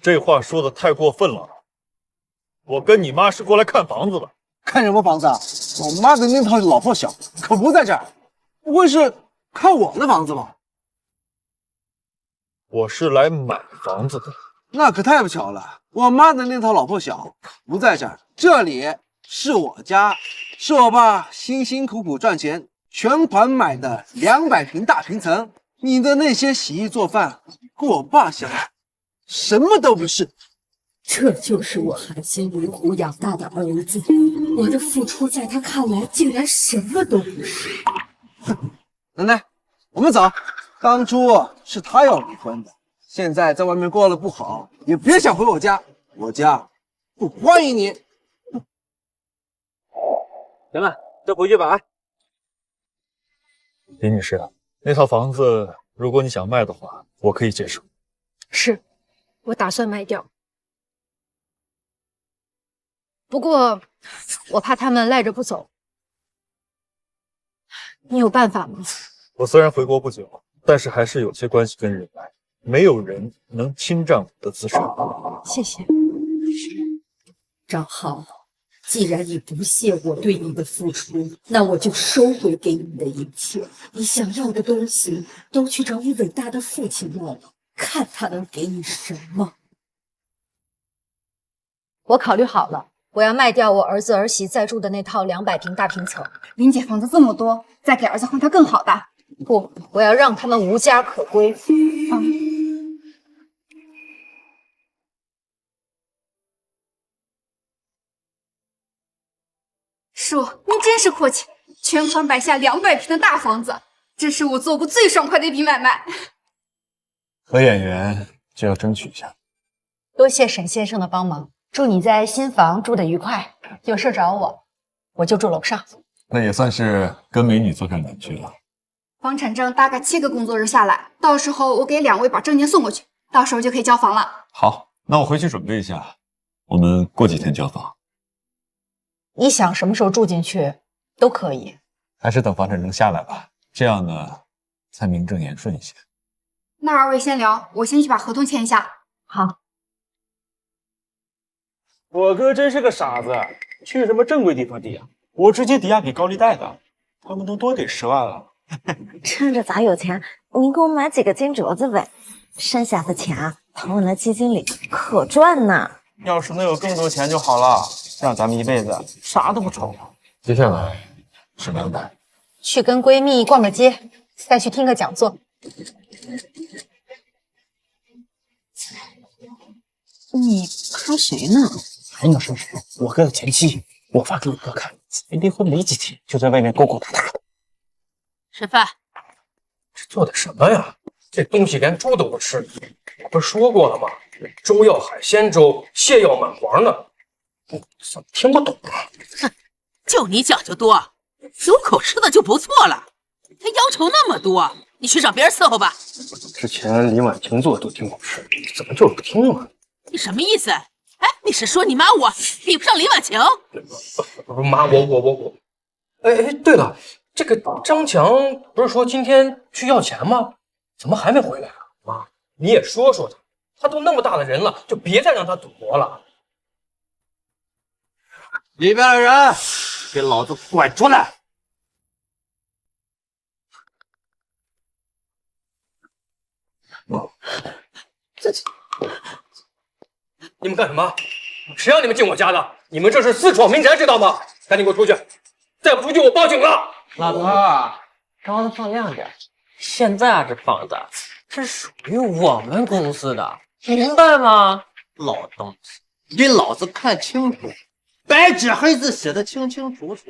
这话说的太过分了。我跟你妈是过来看房子的。看什么房子啊？我妈的那套老破小可不在这儿，不会是看我的房子吧？我是来买房子的。那可太不巧了，我妈的那套老破小不在这儿，这里是我家，是我爸辛辛苦苦赚钱全款买的200平大平层。你的那些洗衣做饭，跟我爸相比，什么都不是。这就是我含辛茹苦养大的儿子，我的付出在他看来竟然什么都不是。奶奶，我们走。当初是他要离婚的，现在在外面过得不好，也别想回我家，我家不欢迎你。行了，都回去吧啊！林女士，那套房子如果你想卖的话，我可以接受。是，我打算卖掉。不过，我怕他们赖着不走。你有办法吗？我虽然回国不久，但是还是有些关系跟人脉，没有人能侵占我的资产。谢谢。张浩，既然你不屑我对你的付出，那我就收回给你的一切。你想要的东西都去找你伟大的父亲要了，看他能给你什么。我考虑好了。我要卖掉我儿子儿媳在住的那套200平大平层。林姐房子这么多，再给儿子换套更好的。不，我要让他们无家可归。叔，您真是阔气，全款买下200平的大房子，这是我做过最爽快的一笔买卖。和演员就要争取一下。多谢沈先生的帮忙，祝你在新房住得愉快。有事找我，我就住楼上。那也算是跟美女做上邻居了。房产证大概7个工作日下来，到时候我给2位把证件送过去，到时候就可以交房了。好，那我回去准备一下，我们过几天交房。你想什么时候住进去都可以。还是等房产证下来吧，这样呢才名正言顺一些。那2位先聊，我先去把合同签一下。好。我哥真是个傻子，去什么正规地方抵押？我直接抵押给高利贷的，他们都多给10万了。趁着咱有钱，你给我买几个金镯子呗，剩下的钱投那基金里可赚呢。要是能有更多钱就好了，让咱们一辈子啥都不愁。接下来什么安排？去跟闺蜜逛个街，再去听个讲座。你拍谁呢？还能是谁？我哥的前妻，我发给我哥看，才离婚没几天，就在外面勾勾搭搭的。吃饭。这做的什么呀？这东西连猪都不吃。我不是说过了吗？粥要海鲜粥，蟹要满黄的。你怎么听不懂啊？哼，就你讲究多，有口吃的就不错了。他要求那么多，你去找别人伺候吧。之前李婉晴做的都挺好吃，你怎么就是不听啊？你什么意思？哎，你是说你妈我比不上李婉晴？妈，我。哎，对了，这个张强不是说今天去要钱吗？怎么还没回来啊？妈，你也说说他，他都那么大的人了，就别再让他赌博了。里边的人，给老子滚出来！你们干什么？谁让你们进我家的？你们这是私闯民宅，知道吗？赶紧给我出去！再不出去，我报警了！老头儿，招的放亮点。现在啊，这房子是属于我们公司的，明白吗？老东西，给老子看清楚，白纸黑字写的清清楚楚，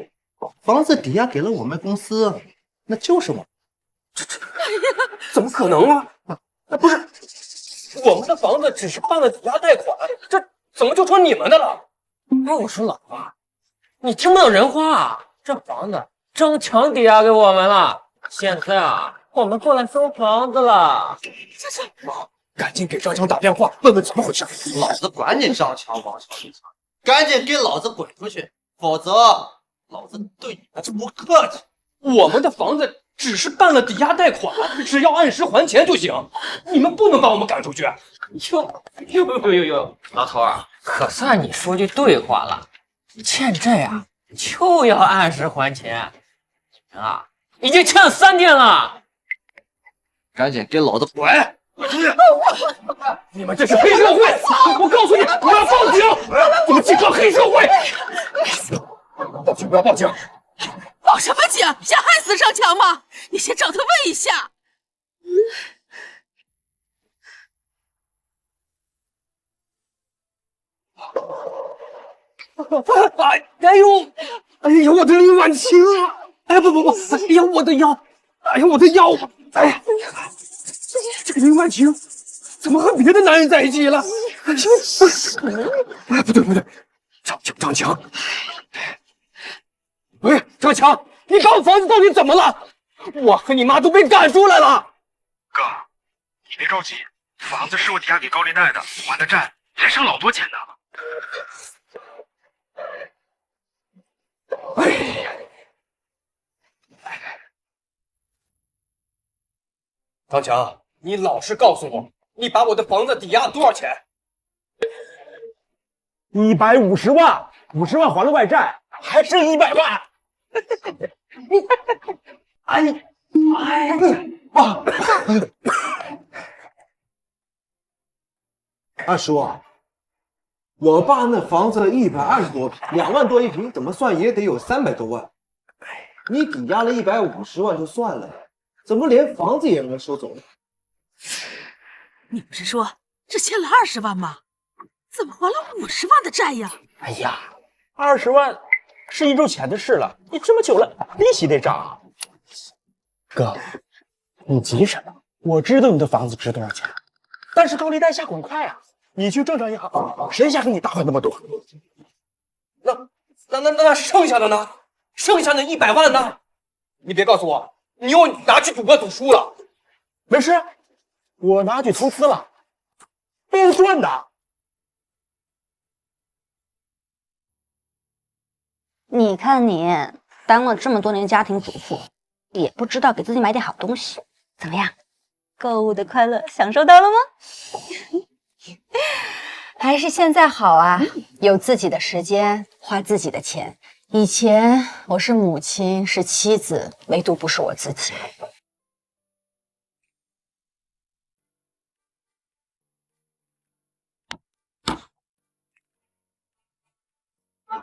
房子抵押给了我们公司，那就是我。怎么可能啊？不是，我们的房子只是办了抵押贷款，这怎么就成你们的了？哎，我说老婆，你听不懂人话啊！这房子张强抵押给我们了，现在啊，我们过来收房子了。妈，赶紧给张强打电话，问问怎么回事。老子管你张强王强一强，赶紧给老子滚出去，否则老子对你们就不客气。我们的房子只是办了抵押贷款，只要按时还钱就行。你们不能把我们赶出去。哟，老头儿，可算你说句对话了。欠债啊，就要按时还钱。你们啊，已经欠了3天了。赶紧给老子滚！滚出去！你们这是黑社会！我告诉你，我要报警！你们这个黑社会！报警！不要报警！报什么警？想害死张强吗？你先找他问一下。哎呦，我的李婉晴啊！哎不，哎呀，我的腰！哎呀，我的腰！哎呀，这个李婉晴怎么和别的男人在一起了？哎，不对，张强！喂，张强，你把我房子到底怎么了？我和你妈都被赶出来了。哥，你别着急，房子是我抵押给高利贷的，还的债还剩老多钱呢。哎呀！张强，你老实告诉我，你把我的房子抵押多少钱150万，50万还了外债，还剩100万。二叔，我爸那房子120多平，2万多一平，怎么算也得有300多万。你抵押了150万就算了，怎么连房子也能收走了？你不是说只欠了20万吗？怎么还了50万的债呀？哎呀，20万是1周前的事了。你这么久了，利息得涨。哥，你急什么？我知道你的房子值多少钱，但是高利贷下滚快啊！你去正常银行，谁想给你大还那么多？那剩下的呢？剩下的100万呢？你别告诉我，你又拿去赌博赌输了。没事，我拿去投资了，被人赚的。你看你当了这么多年家庭主妇，也不知道给自己买点好东西，怎么样？购物的快乐享受到了吗？还是现在好啊，有自己的时间，花自己的钱。以前我是母亲，是妻子，唯独不是我自己。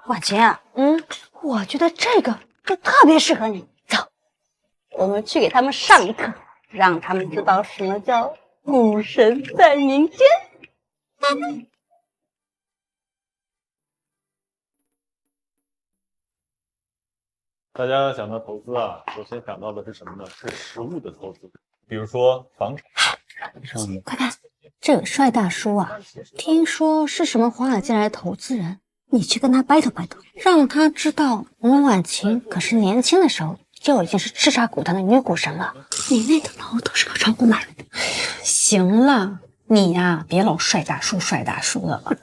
婉晴啊，我觉得这个就特别适合你。走，我们去给他们上一课，让他们知道什么叫股神在民间。大家想到投资啊，首先想到的是什么呢？是实物的投资，比如说房产。快看，这个帅大叔啊，听说是什么华尔街来的投资人，你去跟他 battle battle， 让他知道我们婉晴可是年轻的时候就已经是叱咤股坛的女股神了。你那栋楼都是靠炒股买来的。行了，你呀，别老帅大叔的了。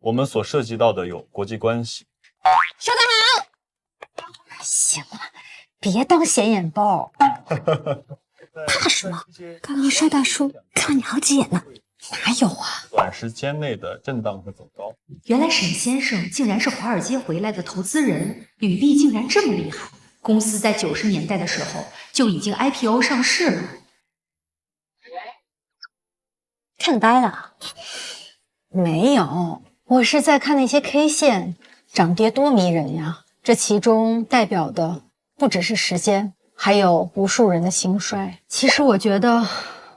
我们所涉及到的有国际关系。说得好。行了，别当显眼包。怕什么？刚刚帅大叔看了你好几眼呢。哪有啊？短时间内的震荡和走高。原来沈先生竟然是华尔街回来的投资人，履历竟然这么厉害。公司在90年代的时候就已经 IPO 上市了。看呆了？没有，我是在看那些 K 线，涨跌多迷人呀。这其中代表的不只是时间，还有无数人的兴衰。其实我觉得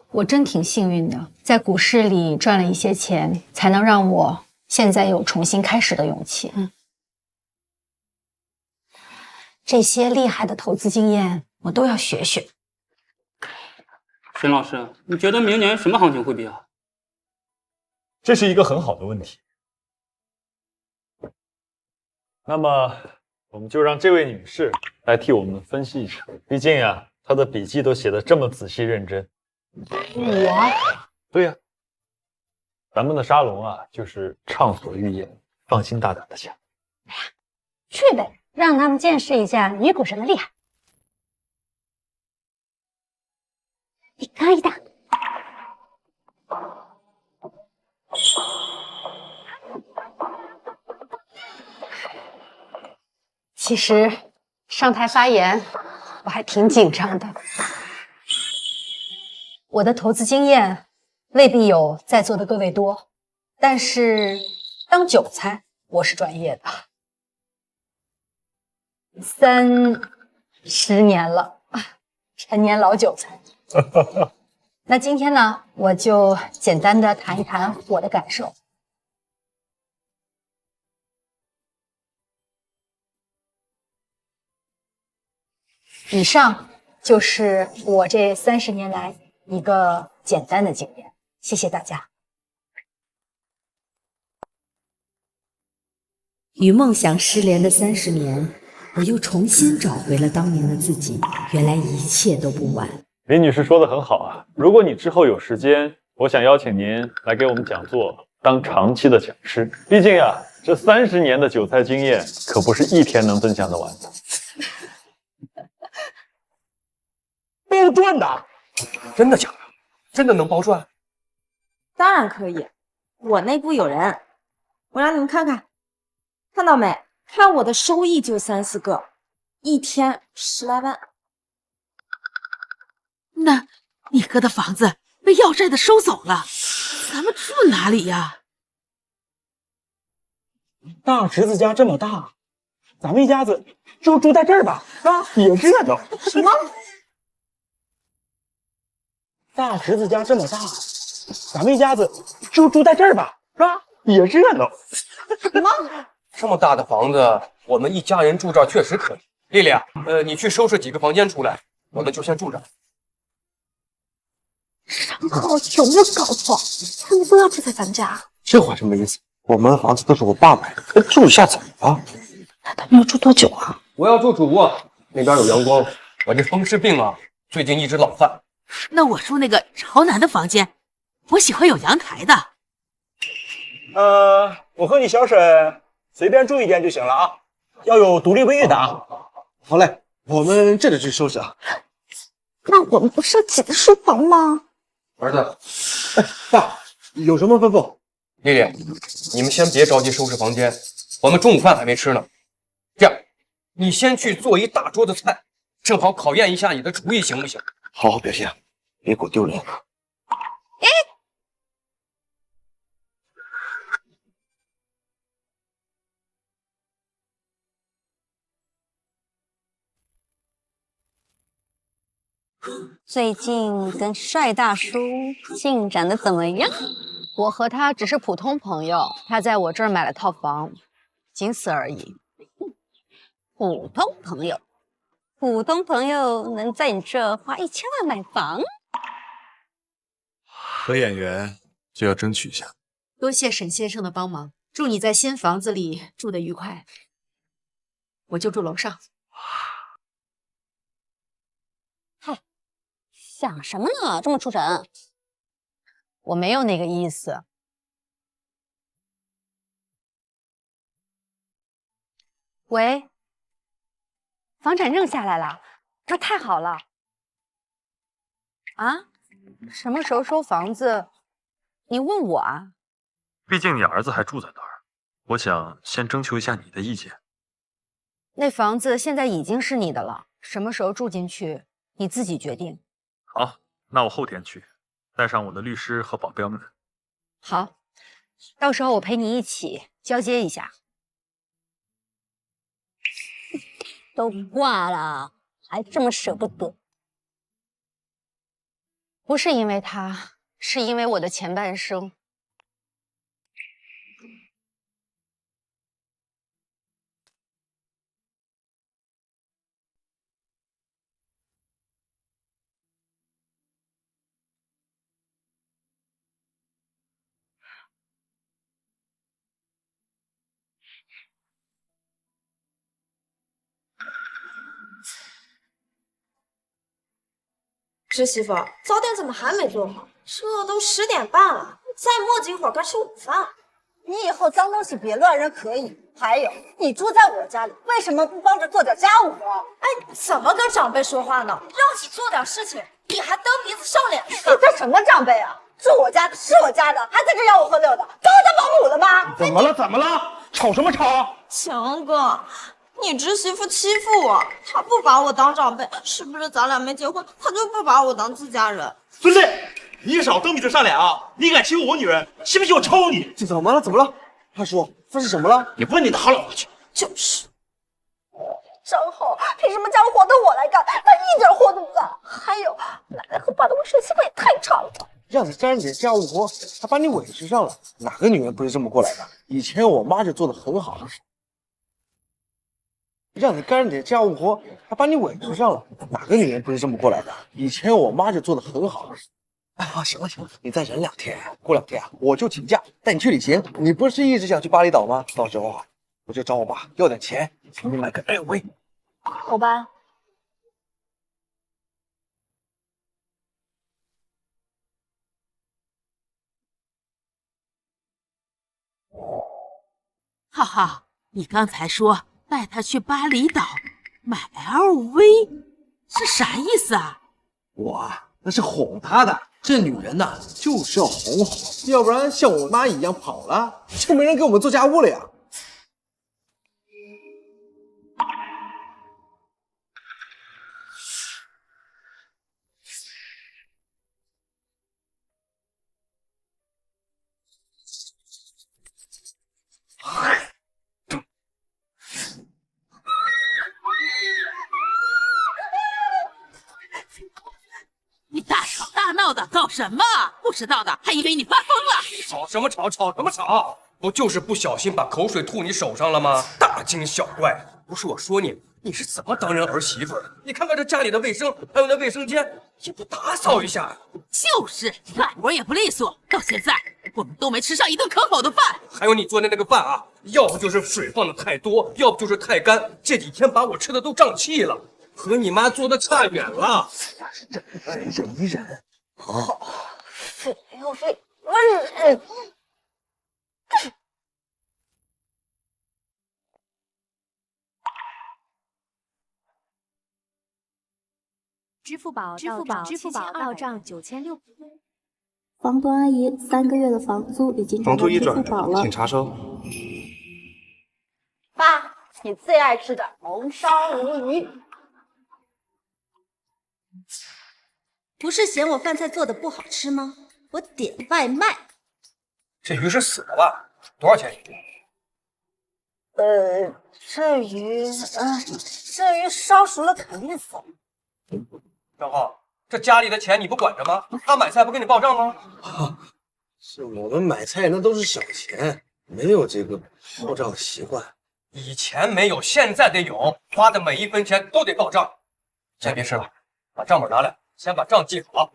我真挺幸运的，在股市里赚了一些钱，才能让我现在有重新开始的勇气。这些厉害的投资经验，我都要学学。沈老师，你觉得明年什么行情会比好？这是一个很好的问题。那么，我们就让这位女士来替我们分析一下。毕竟呀，她的笔记都写得这么仔细认真。我？对呀，咱们的沙龙啊，就是畅所欲言，放心大胆的讲。去呗，让他们见识一下女股神的厉害。一高一大。其实上台发言我还挺紧张的，我的投资经验未必有在座的各位多，但是当韭菜我是专业的，30年了，陈年老韭菜。那今天呢，我就简单的谈一谈我的感受。以上就是我这30年来一个简单的经验，谢谢大家。与梦想失联的30年，我又重新找回了当年的自己。原来一切都不晚。林女士说的很好啊，如果你之后有时间，我想邀请您来给我们讲座，当长期的讲师。毕竟呀，这30年的韭菜经验可不是一天能分享得完的。包赚的？真的假的？真的能包赚？当然可以，我内部有人，我让你们看看，看到没？看我的收益就3、4个，一天10来万。那你哥的房子被要债的收走了，咱们住哪里呀？大侄子家这么大，咱们一家子就住在这儿吧，啊，也热闹。什么？大侄子家这么大，咱们一家子就住在这儿吧，是吧？也热闹。什么？这么大的房子，我们一家人住这儿确实可以。丽丽，你去收拾几个房间出来，我们就先住这儿。我有没有搞错？他们都要住在咱家？这话什么意思？我们房子都是我爸买的，住一下怎么了？那他们要住多久啊？我要住主卧，那边有阳光。我这风湿病啊，最近一直老犯。那我住那个朝南的房间，我喜欢有阳台的。我和你小沈随便住一间就行了啊，要有独立卫浴的啊。好嘞，我们这就去收拾啊。那我们不是要挤在书房吗？儿子，爸，有什么吩咐？丽丽，你们先别着急收拾房间，我们中午饭还没吃呢。这样，你先去做一大桌子菜，正好考验一下你的厨艺，行不行？好好表现，别给我丢人。最近跟帅大叔进展的怎么样？我和他只是普通朋友，他在我这儿买了套房，仅此而已。普通朋友，普通朋友能在你这花1000万买房？和演员就要争取一下。多谢沈先生的帮忙，祝你在新房子里住得愉快。我就住楼上。想什么呢？这么出神？我没有那个意思。喂，房产证下来了，那太好了。啊？什么时候收房子？你问我啊？毕竟你儿子还住在那儿，我想先征求一下你的意见。那房子现在已经是你的了，什么时候住进去，你自己决定。好，那我后天去，带上我的律师和保镖们。好，到时候我陪你一起交接一下。都挂了，还这么舍不得？不是因为他，是因为我的前半生。侄媳妇，早点怎么还没做好？这都10点半了，再磨叽一会儿该吃午饭。你以后脏东西别乱扔可以。还有，你住在我家里，为什么不帮着做点家务活？哎，怎么跟长辈说话呢？让你做点事情，你还蹬鼻子上脸似的。这什么长辈啊？住我家的是我家的，还在这吆五喝六的，当我当保姆了吗？怎么了？怎么了？吵什么吵？强哥，你侄媳妇欺负我，她不把我当长辈，是不是咱俩没结婚，她就不把我当自家人？孙子，你少蹬鼻子上脸啊！你敢欺负我女人，信不信我抽你？这怎么了？怎么了？大叔，发生什么了？你问你的好老婆去。就是。张浩，凭什么家务活都我来干，他一点活都不干？还有，奶奶和爸的卫生习惯也太差了。让他沾点家务活，还把你委屈上了。哪个女人不是这么过来的？以前我妈就做的很好。让你干点家务活，还把你委屈上了。哪个女人不是这么过来的？以前我妈就做的很好。哎，好，行了行了，你再忍2天，过2天啊，我就请假带你去旅行。你不是一直想去巴厘岛吗？到时候啊，我就找我爸要点钱，请你买个 LV。欧巴，浩浩，你刚才说带他去巴厘岛买 LV， 是啥意思啊？我啊，那是哄她的。这女人呐，就是要哄哄，要不然像我妈一样跑了，就没人给我们做家务了呀。你大吵大闹的搞什么？不知道的还以为你发疯了。吵什么吵？吵什么吵？不就是不小心把口水吐你手上了吗？大惊小怪，不是我说你，你是怎么当人儿媳妇的？你看看这家里的卫生，还有那卫生间，也不打扫一下。就是干活也不利索，到现在我们都没吃上一顿可口的饭。还有你做的那个饭啊，要不就是水放的太多，要不就是太干，这几天把我吃的都胀气了，和你妈做的差远了。忍一忍。好，废又废，我忍。支付宝到账9600。房东阿姨，3个月的房租已经转到支付宝了，请查收。爸，你最爱吃的红烧鲈鱼。不是嫌我饭菜做的不好吃吗？我点外卖。这鱼是死的吧？多少钱一斤？这鱼烧熟了肯定死了。张浩，这家里的钱你不管着吗？他买菜不给你报账吗？是我们买菜那都是小钱，没有这个报账的习惯。以前没有，现在得有，花的每一分钱都得报账。先别吃了，把账本拿来，先把账记好。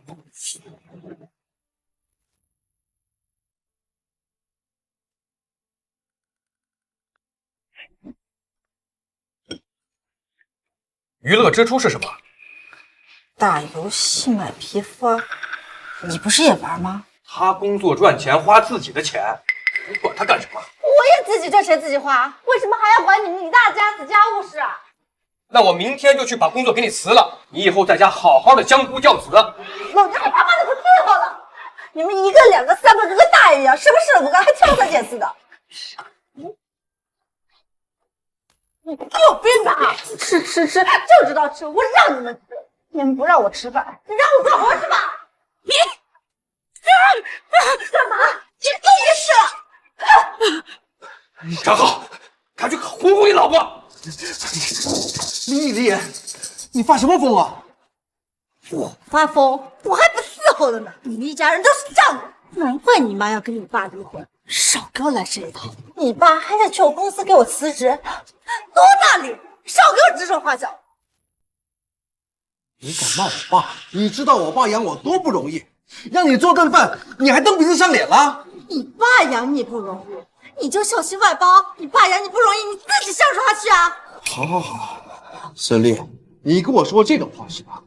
娱乐支出是什么？打游戏买皮肤，你不是也玩吗？他工作赚钱，花自己的钱，你管他干什么？我也自己赚钱自己花，为什么还要管你们一大家子家务事啊？那我明天就去把工作给你辞了，你以后在家好好的相夫教子。老娘和爸妈的不伺候了，你们一个两个三个跟个大爷一样，什么事都不干，还挑三拣四的。你有病吧？吃就知道吃，我让你们吃，你们不让我吃饭，你让我干活是吧？你干嘛？你终于吃了！张浩，赶紧哄哄你老婆。丽丽，你发什么疯啊？我发疯，我还不伺候了呢！你们一家人都是账的，难怪你妈要跟你爸离婚。少给我来这一套！你爸还想去我公司给我辞职，多大脸！少给我指手画脚！你敢骂我爸？你知道我爸养我多不容易，让你做顿饭，你还蹬鼻子上脸了？你爸养你不容易，你就小心外包。你爸养你不容易，你自己相处下去啊！好，孙俪，你跟我说这种话是吧？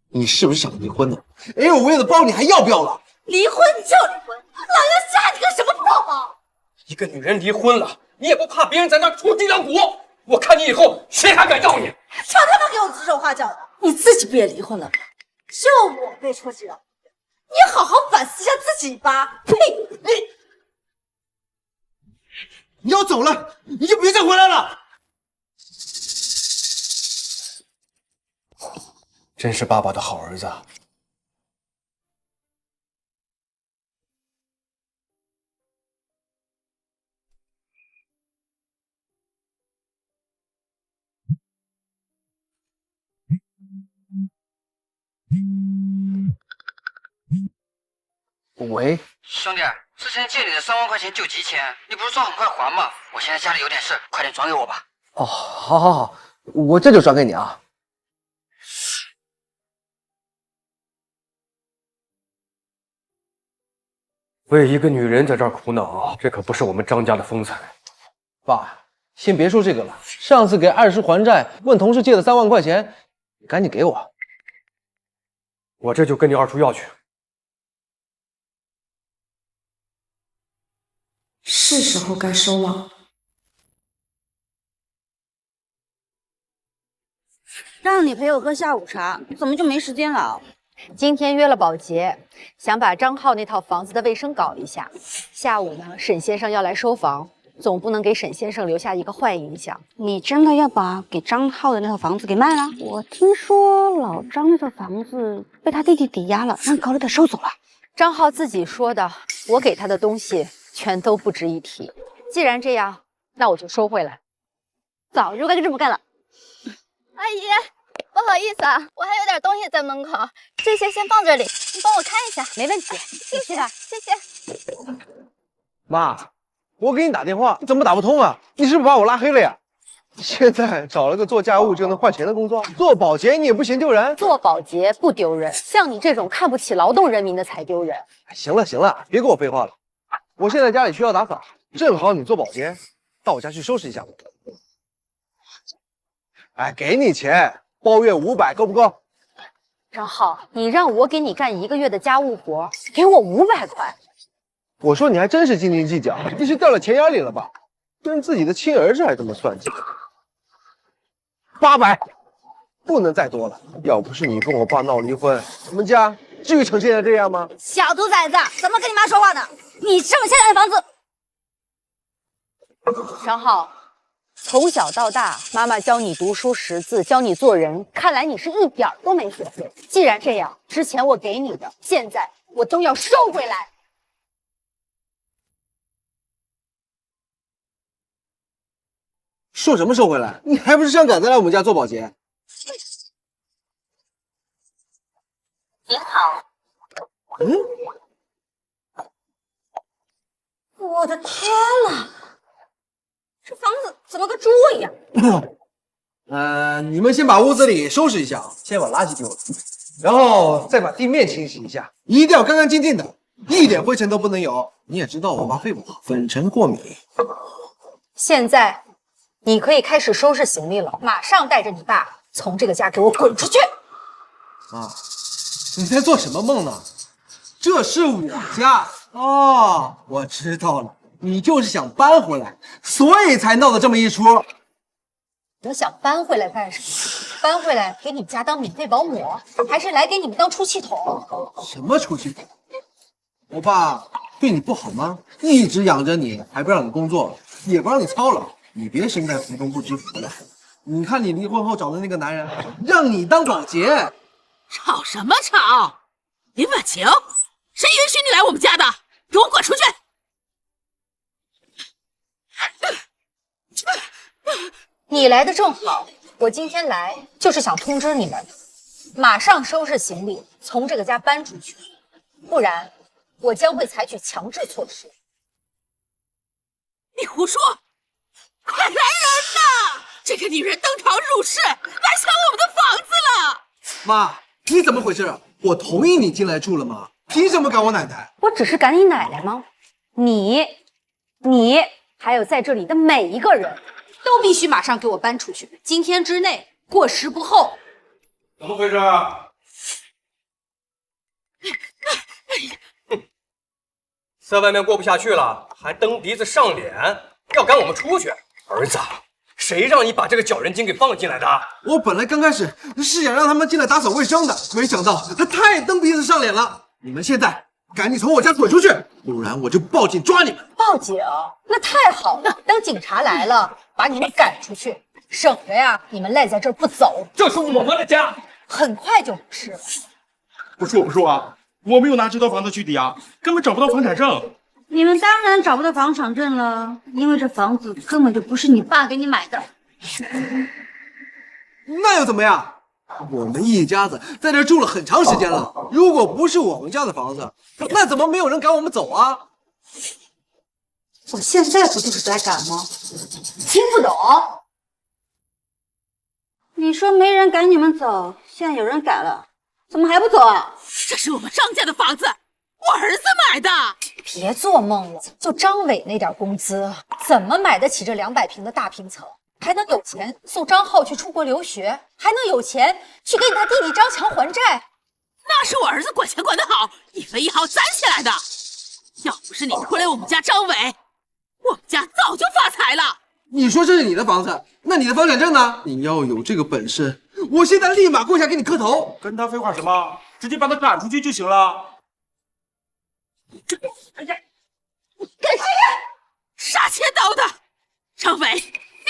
你是不是想离婚呢？LV 的包你还要不要了？离婚就离婚，老娘吓你个什么破包？一个女人离婚了，你也不怕别人在那出脊梁骨？我看你以后谁还敢要你？少他妈给我指手画脚的！你自己不也离婚了吗？就我被出脊梁骨，你好好反思一下自己吧！呸！你要走了，你就别再回来了。真是爸爸的好儿子。喂，兄弟，之前借你的3万块钱救急钱，你不是说很快还吗？我现在家里有点事，快点转给我吧。哦，好，我这就转给你啊。为一个女人在这儿苦恼，这可不是我们张家的风采。爸，先别说这个了，上次给二师还债，问同事借的3万块钱，你赶紧给我。我这就跟你二叔要去。是时候该收了。让你陪我喝下午茶，怎么就没时间了？今天约了保洁，想把张浩那套房子的卫生搞一下。下午呢，沈先生要来收房，总不能给沈先生留下一个坏印象。你真的要把给张浩的那套房子给卖了？我听说老张那套房子被他弟弟抵押了，让高利贷收走了。张浩自己说的，我给他的东西全都不值一提。既然这样，那我就收回来。早就该这么干了。阿姨，不好意思啊，我还有点东西在门口，这些先放这里，你帮我看一下。没问题，谢谢，谢谢。妈，我给你打电话，你怎么打不通啊？你是不是把我拉黑了呀？现在找了个做家务就能换钱的工作，做保洁你也不嫌丢人？做保洁不丢人，像你这种看不起劳动人民的才丢人。行了行了，别跟我废话了。我现在家里需要打扫，正好你做保洁，到我家去收拾一下。哎，给你钱，包月500，够不够？张浩，你让我给你干1个月的家务活，给我500块。我说你还真是斤斤计较，你是掉了钱眼里了吧？跟自己的亲儿子还这么算计。800，不能再多了。要不是你跟我爸闹离婚，我们家至于成现在这样吗？小兔崽子，怎么跟你妈说话呢？你挣现在的房子。张浩，从小到大，妈妈教你读书识字，教你做人，看来你是一点都没学会。既然这样，之前我给你的，现在我都要收回来。说什么收回来？你还不是上赶着来我们家做保洁？您好。我的天呐，这房子怎么跟猪窝一样？你们先把屋子里收拾一下，先把垃圾丢了，然后再把地面清洗一下，一定要干干净净的，一点灰尘都不能有。你也知道我爸肺不好，粉尘过敏。现在你可以开始收拾行李了，马上带着你爸从这个家给我滚出去！啊，你在做什么梦呢？这是我家哦，我知道了，你就是想搬回来，所以才闹得这么一出。我想搬回来干什么？搬回来给你家当免费保姆，还是来给你们当出气筒？什么出气筒？我爸对你不好吗？一直养着你，还不让你工作，也不让你操劳，你别身在福中不知福了。你看你离婚后找的那个男人，让你当保洁，吵什么吵？林婉晴，谁允许你来我们家的？给我滚出去！你来的正好，我今天来就是想通知你们，马上收拾行李，从这个家搬出去，不然我将会采取强制措施。你胡说！快来人呐！这个女人登堂入室，来抢我们的房子了！妈，你怎么回事？我同意你进来住了吗？凭什么赶我奶奶？我只是赶你奶奶吗？你还有在这里的每一个人，都必须马上给我搬出去，今天之内，过时不候。怎么回事啊？在外面过不下去了，还蹬鼻子上脸，要赶我们出去。儿子，谁让你把这个搅人精给放进来的？我本来刚开始是想让他们进来打扫卫生的，没想到他太蹬鼻子上脸了。你们现在赶紧从我家滚出去，不然我就报警抓你们。报警？那太好了，等警察来了，把你们赶出去，省着呀你们赖在这儿不走。这是我们的家，很快就不是了。不是我不说啊，我没有拿这套房子去抵押，根本找不到房产证。你们当然找不到房产证了，因为这房子根本就不是你爸给你买的。那又怎么样？我们一家子在这住了很长时间了，如果不是我们家的房子，那怎么没有人赶我们走啊？我现在不就是在赶吗？听不懂？你说没人赶你们走，现在有人赶了，怎么还不走啊？这是我们张家的房子，我儿子买的。别做梦了，就张伟那点工资，怎么买得起这200平的大平层？还能有钱送张浩去出国留学，还能有钱去给他弟弟张强还债？那是我儿子管钱管得好，1分1毫攒起来的。要不是你拖累我们家张伟，我们家早就发财了。你说这是你的房子，那你的房产证呢？你要有这个本事，我现在立马跪下给你磕头。跟他废话什么？直接把他赶出去就行了。哎呀，你干什么？杀千刀的张伟，你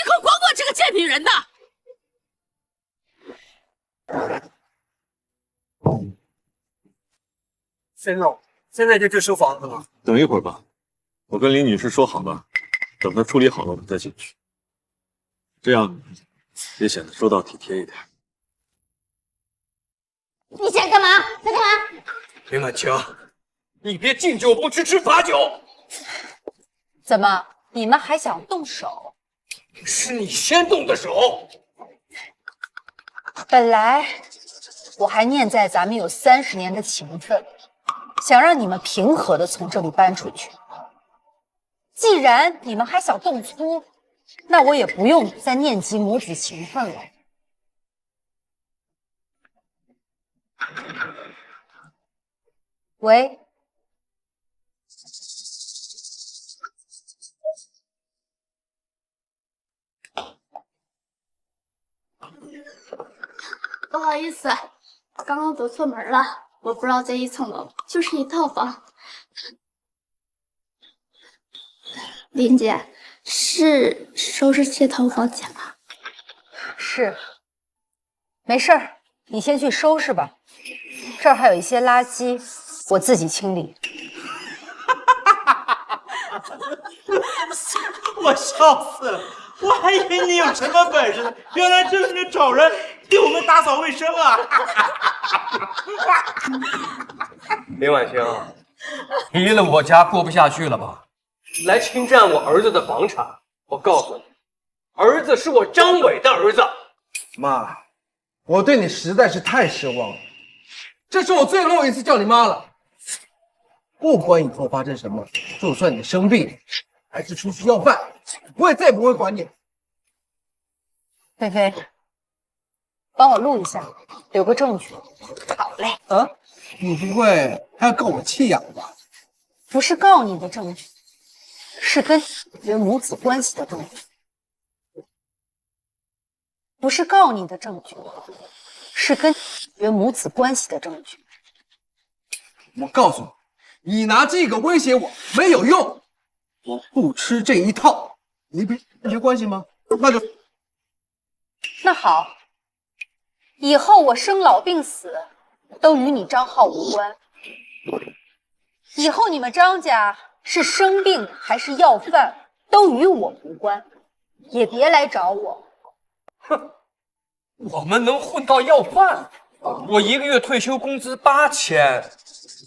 可管管这个贱女人呐！孙总，现在就去收房子了。等一会儿吧，我跟林女士说好了，等她处理好了我们再进去，这样也显得周到体贴一点。你想干嘛？在干嘛？林婉晴，你别敬酒不吃吃罚酒。怎么你们还想动手？是你先动的手。本来我还念在咱们有30年的情分，想让你们平和的从这里搬出去。既然你们还想动粗，那我也不用再念及母子情分了。喂，不好意思，刚刚走错门了，我不知道在1层楼，就是一套房。林姐，是收拾窃偷房钱吗？是，没事儿，你先去收拾吧。这儿还有一些垃圾，我自己清理。我笑死了，我还以为你有什么本事呢，原来这是个找人给我们打扫卫生啊！林婉清，离了我家过不下去了吧？来侵占我儿子的房产，我告诉你，儿子是我张伟的儿子。妈，我对你实在是太失望了，这是我最后一次叫你妈了。不管以后发生什么，就算你生病还是出去要饭，我也再不会管你。菲菲，帮我录一下，留个证据。好嘞。你不会还要告我弃养吧？不是告你的证据，是跟你母子关系的证据。不是告你的证据，是跟你母子关系的证据。我告诉你，你拿这个威胁我没有用，我不吃这一套。你不是解决关系吗？那好，以后我生老病死都与你张浩无关。以后你们张家是生病还是要饭，都与我无关，也别来找我。哼，我们能混到要饭？我1个月退休工资8000，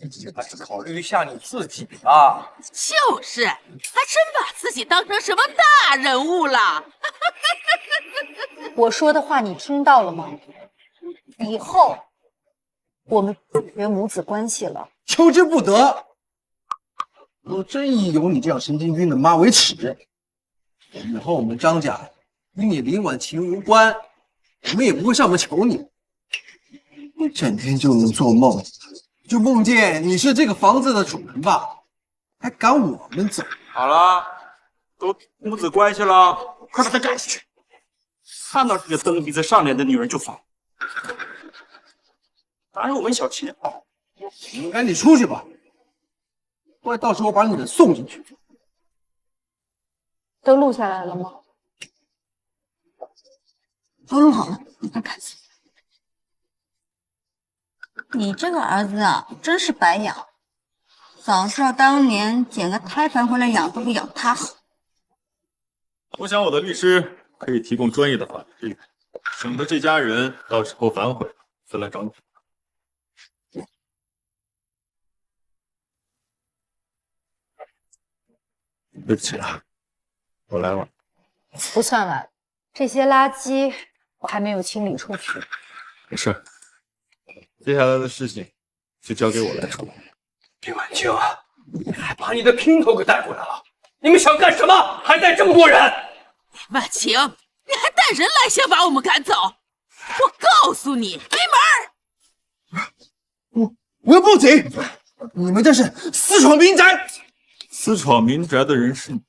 你还是考虑一下你自己吧。就是，还真把自己当成什么大人物了。我说的话你听到了吗？以后我们不绝母子关系了。求之不得。我真以有你这样神经病的妈为耻。以后我们张家与你林婉晴无关，我们也不会上门求你。你整天就能做梦，就梦见你是这个房子的主人吧？还赶我们走？好了，都母子关系了，快把他赶出去！看到这个蹬鼻子上脸的女人就烦，哪有我们小气？你们赶紧出去吧，不然到时候我把你们送进去。都录下来了吗？都录好了，你快看。你这个儿子啊，真是白养，早知道当年捡个胎盘回来养都不养他好。我想我的律师可以提供专业的法律支援，省得这家人到时候反悔再来找你。对不起啊，我来晚。不算晚，这些垃圾我还没有清理出去。没事，接下来的事情就交给我来处理。林婉清，你还把你的姘头给带过来了，你们想干什么？还带这么多人？婉晴，你还带人来，想把我们赶走？我告诉你，没门！我要报警！你们这是私闯民宅！私闯民宅的人是你，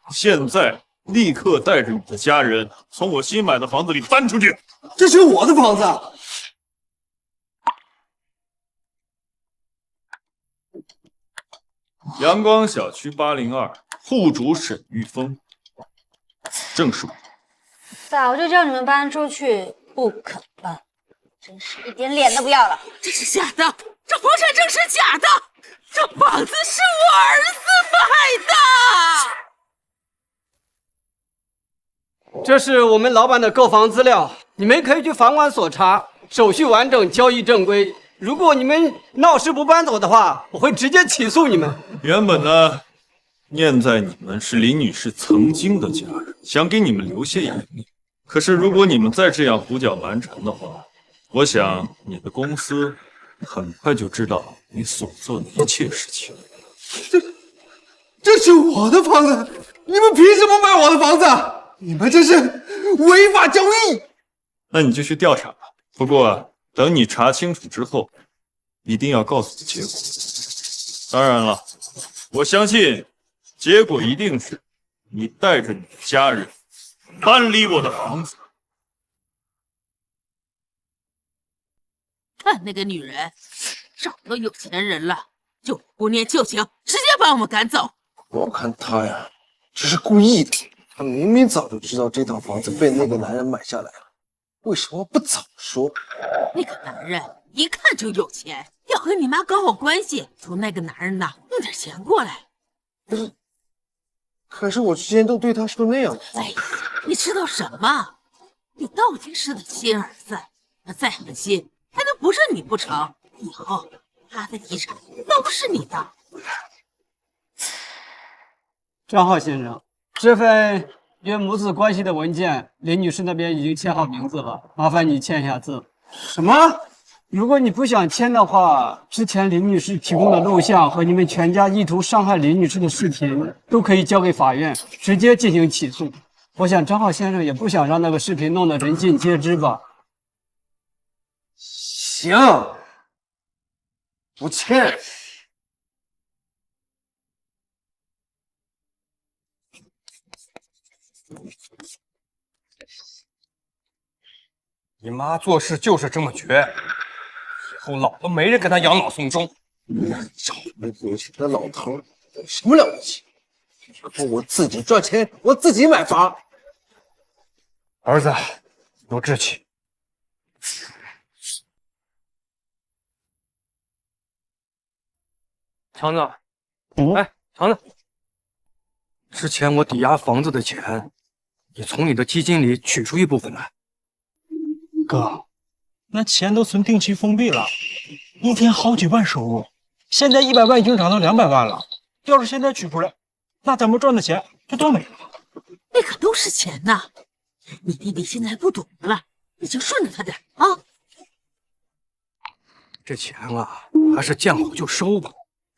现在立刻带着你的家人从我新买的房子里搬出去。这是我的房子。阳光小区802，户主沈玉峰，证书。早就叫你们搬出去，不肯搬，真是一点脸都不要了。这是假的，这房产证是假的，这房子是我儿子买的。这是我们老板的购房资料，你们可以去房管所查，手续完整，交易正规。如果你们闹事不搬走的话，我会直接起诉你们。原本呢，念在你们是林女士曾经的家人，想给你们留下颜面。可是如果你们再这样胡搅蛮缠的话，我想你的公司很快就知道你所做的一切事情。这是我的房子，你们凭什么买我的房子？你们这是违法交易！那你就去调查吧。不过等你查清楚之后，一定要告诉我结果。当然了，我相信结果一定是你带着你的家人搬离我的房子。看那个女人，找到有钱人了就不念旧情，直接把我们赶走。我看他呀，只是故意的。他明明早就知道这套房子被那个男人买下来了，为什么不早说？那个男人一看就有钱，要和你妈搞好关系，从那个男人那弄点钱过来。可是我之前都对他说那样的话。哎呀，你知道什么？你倒听是的亲儿子，他再狠心，还能不认你不成？以后他的遗产都是你的。张浩先生，这份约母子关系的文件，林女士那边已经签好名字了，麻烦你签一下字。什么？如果你不想签的话，之前林女士提供的录像和你们全家意图伤害林女士的视频都可以交给法院，直接进行起诉。我想张浩先生也不想让那个视频弄得人尽皆知吧？行，不签。你妈做事就是这么绝，以后老了没人跟她养老送终。找不回去的老头有什么了不起？以后我自己赚钱，我自己买房。儿子，有志气。强子，哎，强子，之前我抵押房子的钱，你从你的基金里取出一部分来。哥，那钱都存定期封闭了，一天好几万收入，现在100万已经涨到200万了。要是现在取出来，那咱们赚的钱就都没了。那可都是钱呐！你弟弟现在不懂了，你就顺着他点啊。这钱啊，还是见好就收吧。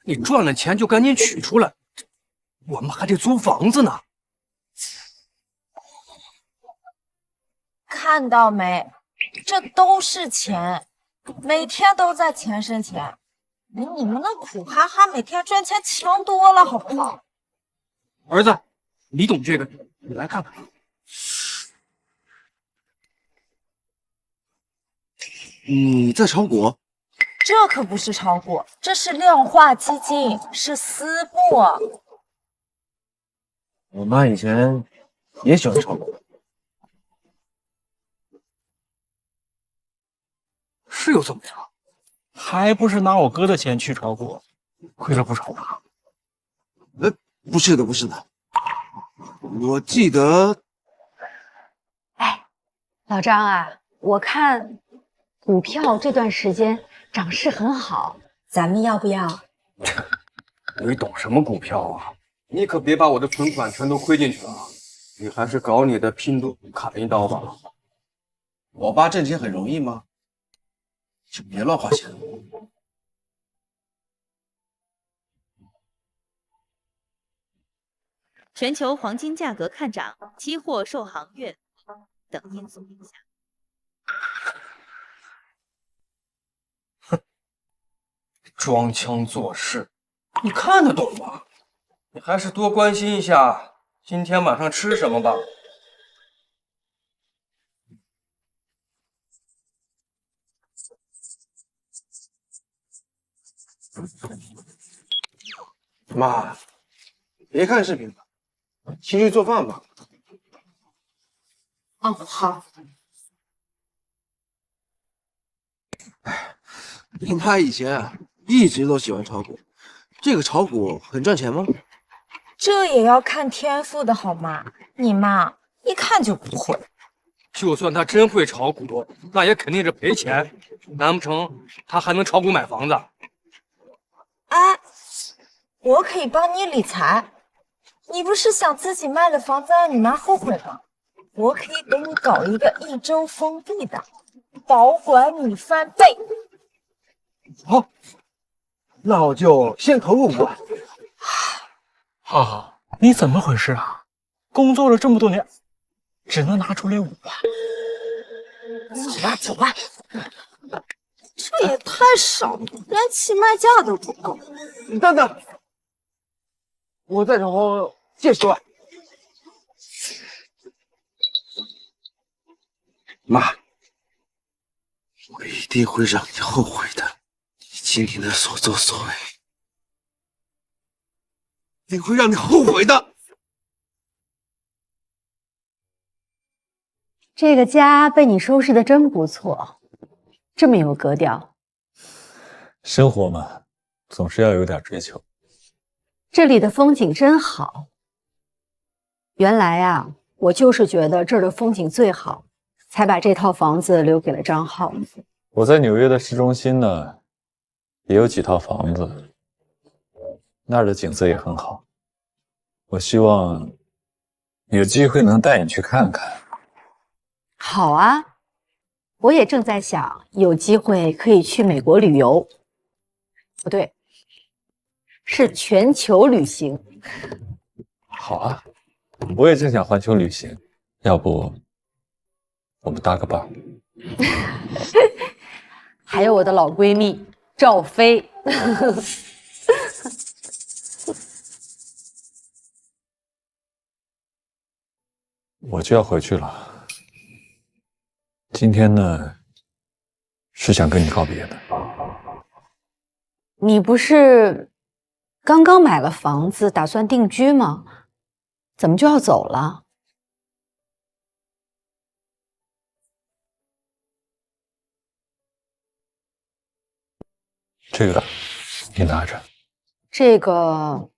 你赚了钱就赶紧取出来，我们还得租房子呢。看到没？这都是钱，每天都在钱生钱，比你们那苦哈哈每天赚钱强多了，好不好？儿子，你懂这个，你来看看。你在炒股？这可不是炒股，这是量化基金，是私募。我妈以前也喜欢炒股。是又怎么样？还不是拿我哥的钱去炒股，亏了不少吧？不是的，不是的，我记得。哎，老张啊，我看股票这段时间涨势很好，咱们要不要？你懂什么股票啊？你可别把我的存款全都亏进去了，你还是搞你的拼多多砍一刀吧。我爸挣钱很容易吗？就别乱花钱了。全球黄金价格看涨，期货受航运等因素影响。哼，装腔作势，你看得懂吗？你还是多关心一下今天晚上吃什么吧。妈，别看视频了，先去做饭吧。哦，好。你妈以前啊一直都喜欢炒股，这个炒股很赚钱吗？这也要看天赋的好吗？你妈一看就不会。就算她真会炒股，那也肯定是赔钱，难不成她还能炒股买房子？哎，我可以帮你理财，你不是想自己卖了房子让你妈后悔吗？我可以给你搞一个1周封闭的，保管你翻倍。好，那我就先投入5万。浩浩，你怎么回事啊？工作了这么多年，只能拿出来5万。走吧，这也太少了，连起卖价都不够。你等等，我再找借10万。妈，我一定会让你后悔的。你今天的所作所为，一定会让你后悔的。这个家被你收拾的真不错，这么有格调。生活嘛，总是要有点追求。这里的风景真好。原来啊，我就是觉得这儿的风景最好，才把这套房子留给了张浩。我在纽约的市中心呢，也有几套房子，那儿的景色也很好。我希望有机会能带你去看看。好啊，我也正在想，有机会可以去美国旅游。不对，是全球旅行。好啊，我也正想环球旅行，要不我们搭个伴？还有我的老闺蜜赵飞。我就要回去了。今天呢，是想跟你告别的。你不是刚刚买了房子，打算定居吗？怎么就要走了？这个你拿着。这个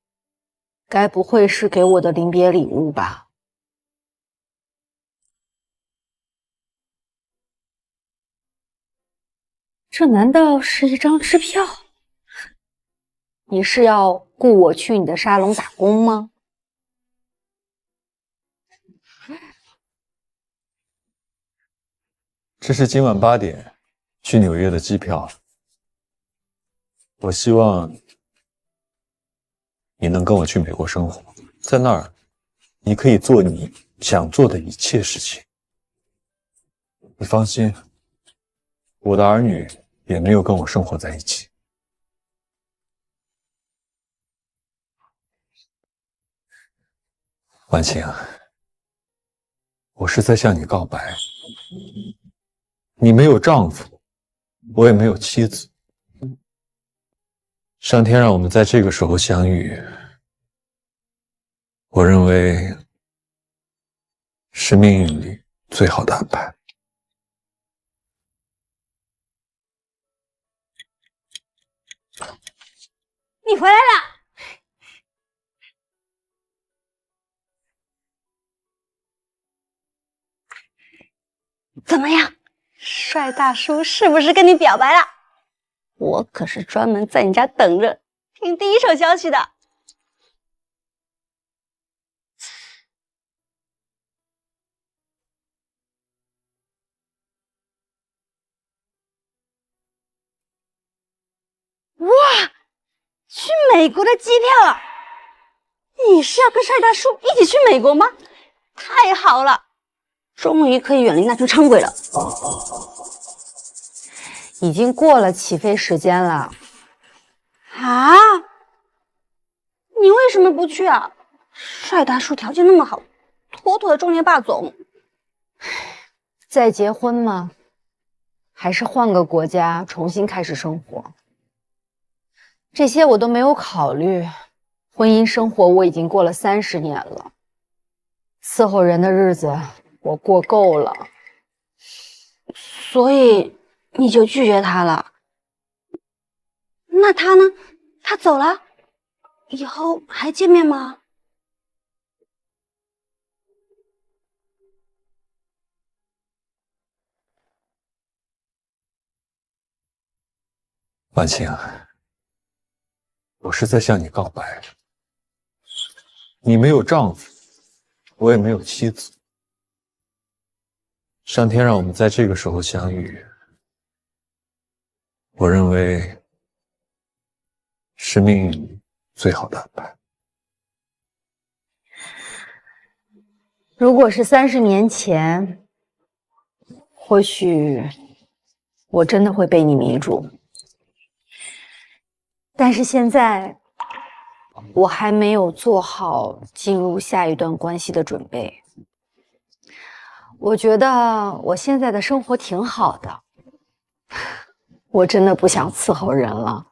该不会是给我的临别礼物吧？这难道是一张支票？你是要雇我去你的沙龙打工吗？这是今晚8点去纽约的机票。我希望你能跟我去美国生活，在那儿你可以做你想做的一切事情。你放心，我的儿女也没有跟我生活在一起。婉晴，我是在向你告白。你没有丈夫，我也没有妻子。上天让我们在这个时候相遇，我认为是命运里最好的安排。你回来了。怎么样，帅大叔是不是跟你表白了？我可是专门在你家等着听第一手消息的。哇，去美国的机票了！你是要跟帅大叔一起去美国吗？太好了，终于可以远离那群伥鬼了。已经过了起飞时间了。啊？你为什么不去啊？帅大叔条件那么好，妥妥的中年霸总。再结婚吗？还是换个国家重新开始生活？这些我都没有考虑。婚姻生活我已经过了30年了，伺候人的日子我过够了。所以你就拒绝他了？那他呢？他走了，以后还见面吗？婉晴，我是在向你告白。你没有丈夫，我也没有妻子。上天让我们在这个时候相遇，我认为是命运最好的安排。如果是30年前，或许我真的会被你迷住。但是现在，我还没有做好进入下一段关系的准备。我觉得我现在的生活挺好的，我真的不想伺候人了。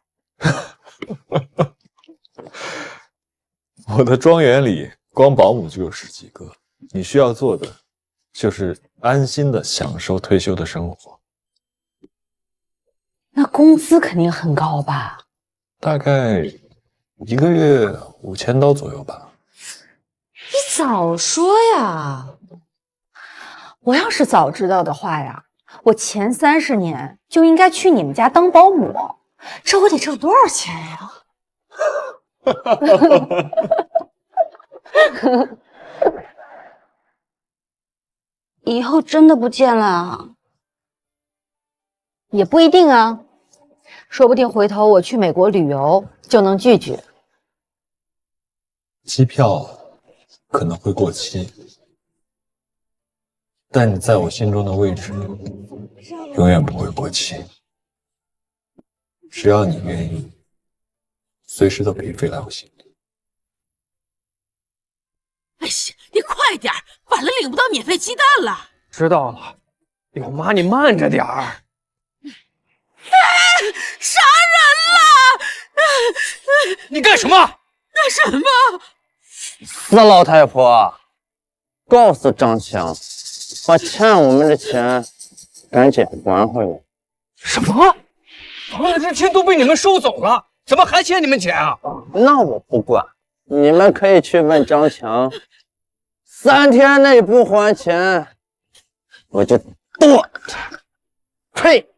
我的庄园里光保姆就有10几个，你需要做的就是安心的享受退休的生活。那工资肯定很高吧？大概1个月5000刀左右吧。你早说呀！我要是早知道的话呀，我前30年就应该去你们家当保姆，这我得挣多少钱呀？以后真的不见了？也不一定啊，说不定回头我去美国旅游就能拒绝。机票可能会过期，但你在我心中的位置永远不会过期。只要你愿意，随时都可以飞来我心里。哎呀，你快点，晚了领不到免费鸡蛋了。知道了，柳妈你慢着点儿。杀人了！你干什么？干什么？死老太婆，告诉张强，把欠我们的钱赶紧还回来。什么？房子这钱都被你们收走了，怎么还欠你们钱啊？那我不管，你们可以去问张强，3天内不还钱，我就剁他！呸！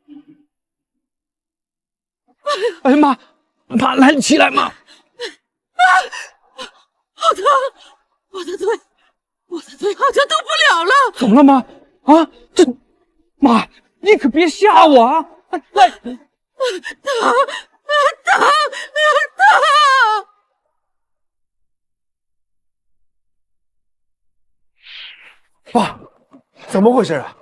哎呀妈，妈来得及来吗？好疼！我的腿好像动不了了。怎么了妈？啊，这妈，你可别吓我啊！来，疼！爸，怎么回事啊？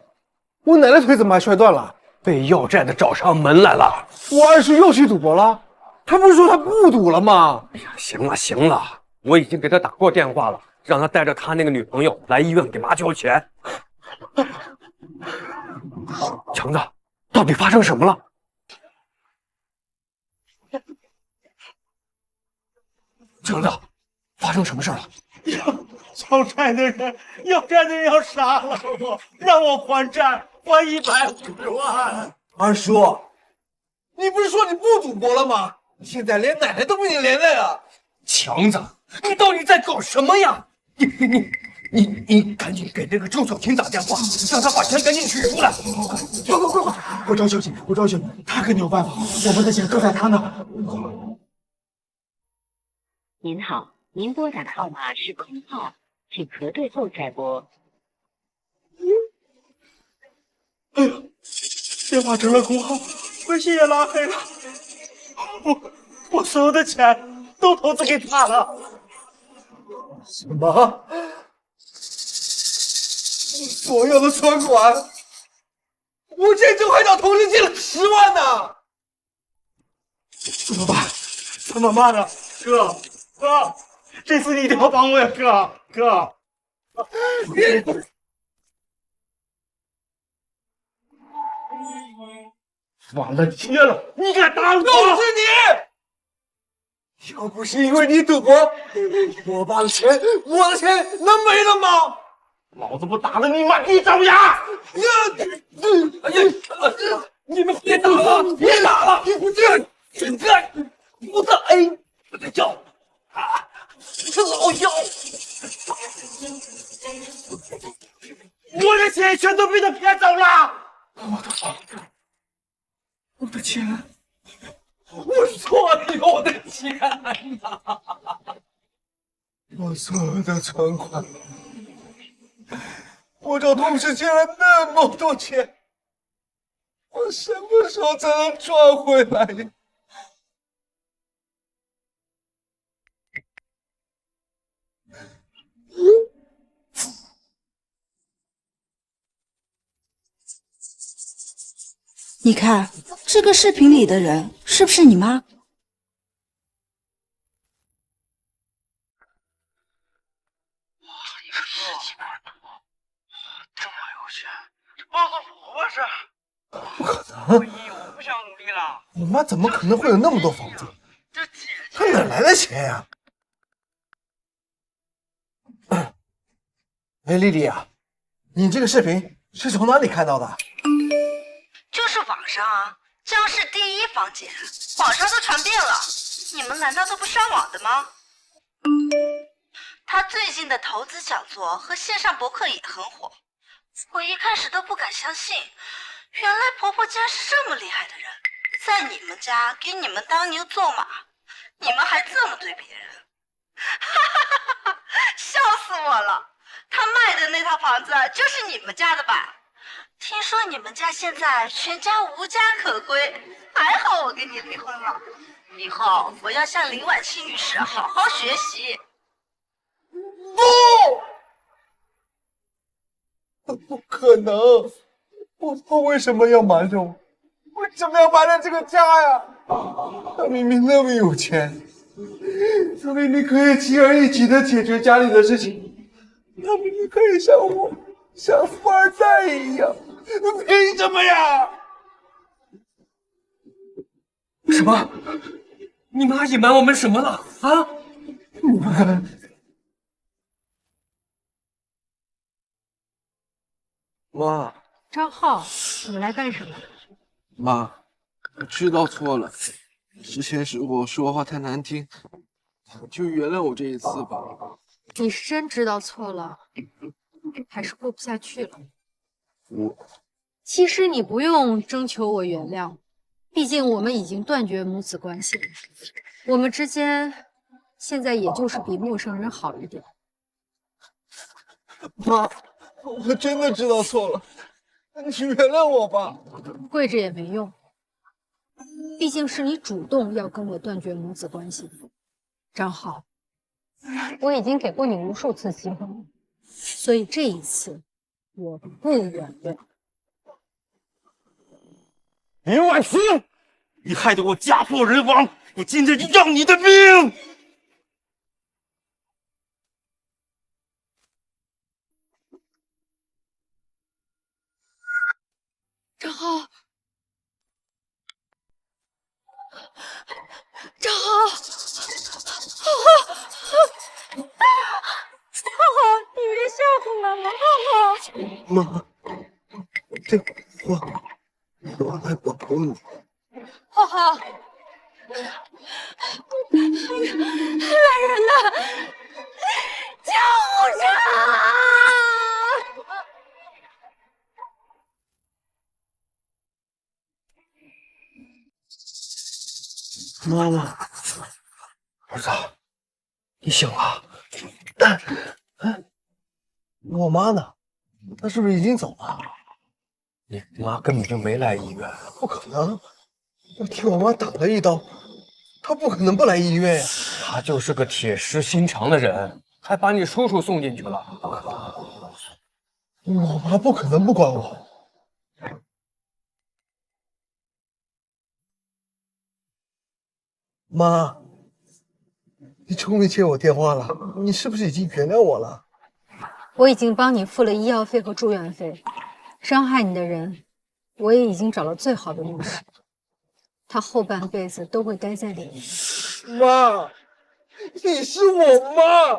我奶奶腿怎么还摔断了？被要债的找上门来了。我二叔又去赌博了？他不是说他不赌了吗？哎呀，行了行了，我已经给他打过电话了，让他带着他那个女朋友来医院给妈交钱。强子，到底发生什么了？强子，发生什么事了？要债的人要杀了我，让我还债，还150万。二叔，你不是说你不赌博了吗？现在连奶奶都被你连累了。强子，你到底在搞什么呀？你赶紧给那个周小琴打电话，让他把钱赶紧取出来。快！我找小琴，他肯定有办法，我们的钱都在他那。您好，您拨打的号码是空号，请核对后再拨。哎呀，电话成了空号，微信也拉黑了。我所有的钱都投资给他了。什么？所有的存款？我这周还找同事借了10万呢。怎么办？怎么办呢？哥，这次你一定要帮我呀，哥。完了天了！你敢打我？都是你！要不是因为你赌博，我的钱能没了吗？老子不打了你妈一爪牙！你们别打了，别打了！不打，哎，我在叫啊，老妖！我的钱全都被他骗走了！我的钱，我说你我的钱呐！我所有的存款，我找同事借了那么多钱，我什么时候才能赚回来呀？你看这个视频里的人是不是你妈？报复我吧是？不可能！我不想努力了。我妈怎么可能会有那么多房子？她哪来的钱呀？哎，丽丽啊，你这个视频是从哪里看到的？就是网上啊，江市第1房间，网上都传遍了。你们难道都不上网的吗？他最近的投资讲座和线上博客也很火，我一开始都不敢相信，原来婆婆竟然是这么厉害的人，在你们家给你们当牛做马，你们还这么对别人，哈哈哈！笑死我了！他卖的那套房子就是你们家的吧？听说你们家现在全家无家可归，还好我跟你离婚了。以后我要向林婉清女士好好学习。不可能！我为什么要瞒着我？为什么要瞒着这个家呀？他明明那么有钱，他明明可以轻而易举的解决家里的事情，他明明可以像富二代一样，凭什么呀？什么？你妈隐瞒我们什么了啊？你们妈，张浩，你来干什么？妈，我知道错了，之前是我说话太难听，就原谅我这一次吧。你是真知道错了，还是过不下去了？其实你不用征求我原谅，毕竟我们已经断绝母子关系了。我们之间现在也就是比陌生人好一点。妈，我真的知道错了，你原谅我吧。跪着也没用，毕竟是你主动要跟我断绝母子关系的。张浩，我已经给过你无数次机会了，所以这一次我不原谅。林婉清，你害得我家破人亡，我今天就要你的命！张浩，张浩，浩浩，你别吓唬妈妈，浩浩。妈，这我来保护你。浩浩，来人呐！救护车！妈妈，儿子，你醒了？我妈呢？她是不是已经走了？你妈根本就没来医院，不可能！我替我妈打了一刀，她不可能不来医院呀。他就是个铁石心肠的人，还把你叔叔送进去了。我妈不可能不管我。妈，你终于接我电话了，你是不是已经原谅我了？我已经帮你付了医药费和住院费，伤害你的人，我也已经找了最好的律师，他后半辈子都会待在里面。妈，你是我妈，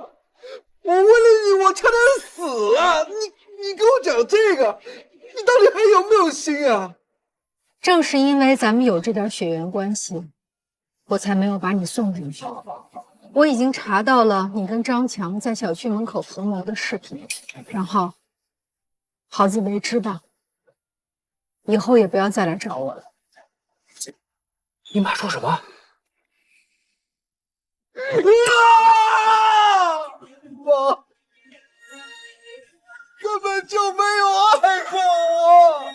我为了你，我差点死了。你跟我讲这个，你到底还有没有心啊？正是因为咱们有这点血缘关系，我才没有把你送进去。我已经查到了你跟张强在小区门口合谋的视频，然后好自为之吧，以后也不要再来找我了。你妈说什么？吧，根本就没有爱过我。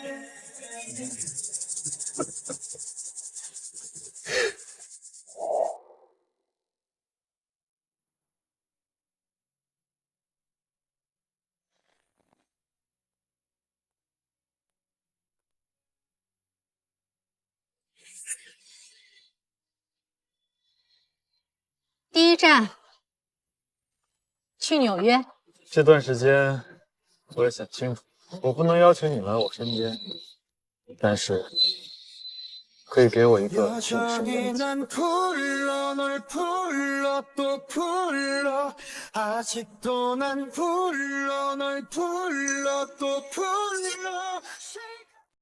第一站，去纽约。这段时间，我也想清楚，我不能邀请你来我身边，但是可以给我一个挺深的印象。